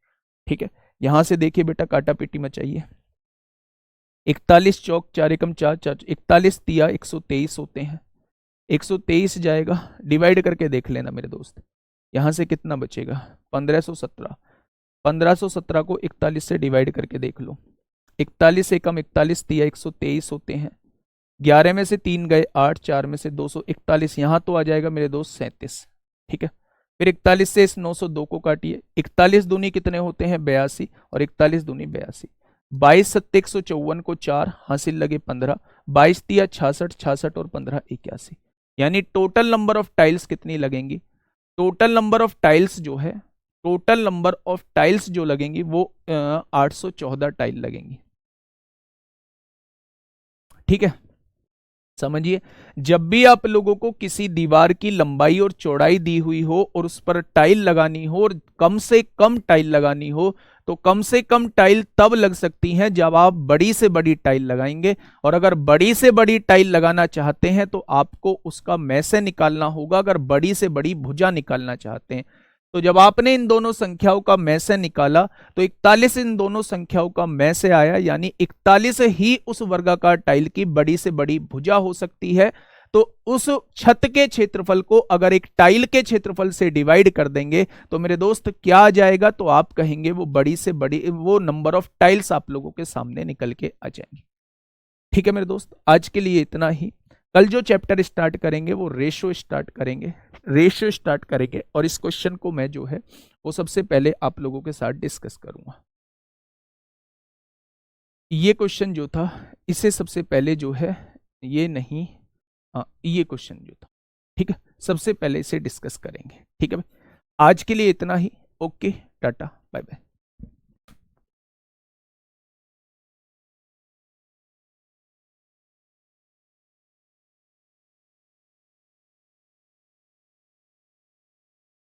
ठीक है, यहां से देखिए बेटा, काटा पीटी मचाइए, 41 चौक 4 एकम 4 4, 41 तिया 123 होते हैं, 123 जाएगा, डिवाइड करके देख लेना मेरे दोस्त, यहां से कितना बचेगा, 1517, 1517 को 41 से डिवाइड करके देख लो, 41 एकम 41 तिया 123 होते हैं, 11 में से 3 गए 8, 4 में से 241, यहां तो आ जाएगा मेरे दोस्त 37। ठीक है, फिर 41 से इस 902 को काटिए, 41 दूनी कितने होते हैं 82, और 41 दूनी 82, 22 सत्ते 154 को 4 हासिल लगे 15, 22 तिया 66, 66 और 15 81, यानी टोटल नंबर ऑफ टाइल्स कितनी लगेंगी, टोटल नंबर ऑफ टाइल्स जो है, टोटल नंबर ऑफ टाइल्स जो लगेंगी वो 814 टाइल लगेंगी। ठीक है, समझिए, जब भी आप लोगों को किसी दीवार की लंबाई और चौड़ाई दी हुई हो और उस पर टाइल लगानी हो और कम से कम टाइल लगानी हो, तो कम से कम टाइल तब लग सकती हैं जब आप बड़ी से बड़ी टाइल लगाएंगे। और अगर बड़ी से बड़ी टाइल लगाना चाहते हैं तो आपको उसका मैसे निकालना होगा, अगर बड़ी से बड़ी भुजा निकालना चाहते हैं। तो जब आपने इन दोनों संख्याओं का में से निकाला तो 41 इन दोनों संख्याओं का में से आया, यानी 41 ही उस वर्गाकार टाइल की बड़ी से बड़ी भुजा हो सकती है। तो उस छत के क्षेत्रफल को अगर एक टाइल के क्षेत्रफल से डिवाइड कर देंगे तो मेरे दोस्त क्या आ जाएगा, तो आप कहेंगे वो बड़ी से बड़ी, वो नंबर ऑफ टाइल्स आप लोगों के सामने निकल के आ जाएंगे। ठीक है मेरे दोस्त, आज के लिए इतना ही। कल जो चैप्टर स्टार्ट करेंगे वो रेशो स्टार्ट करेंगे, रेशियो स्टार्ट करेंगे, और इस क्वेश्चन को मैं जो है वो सबसे पहले आप लोगों के साथ डिस्कस करूंगा। ये क्वेश्चन जो था इसे सबसे पहले जो है, ये नहीं, हाँ ये क्वेश्चन जो था, ठीक है, सबसे पहले इसे डिस्कस करेंगे। ठीक है भाई, आज के लिए इतना ही। Okay, tata, bye bye.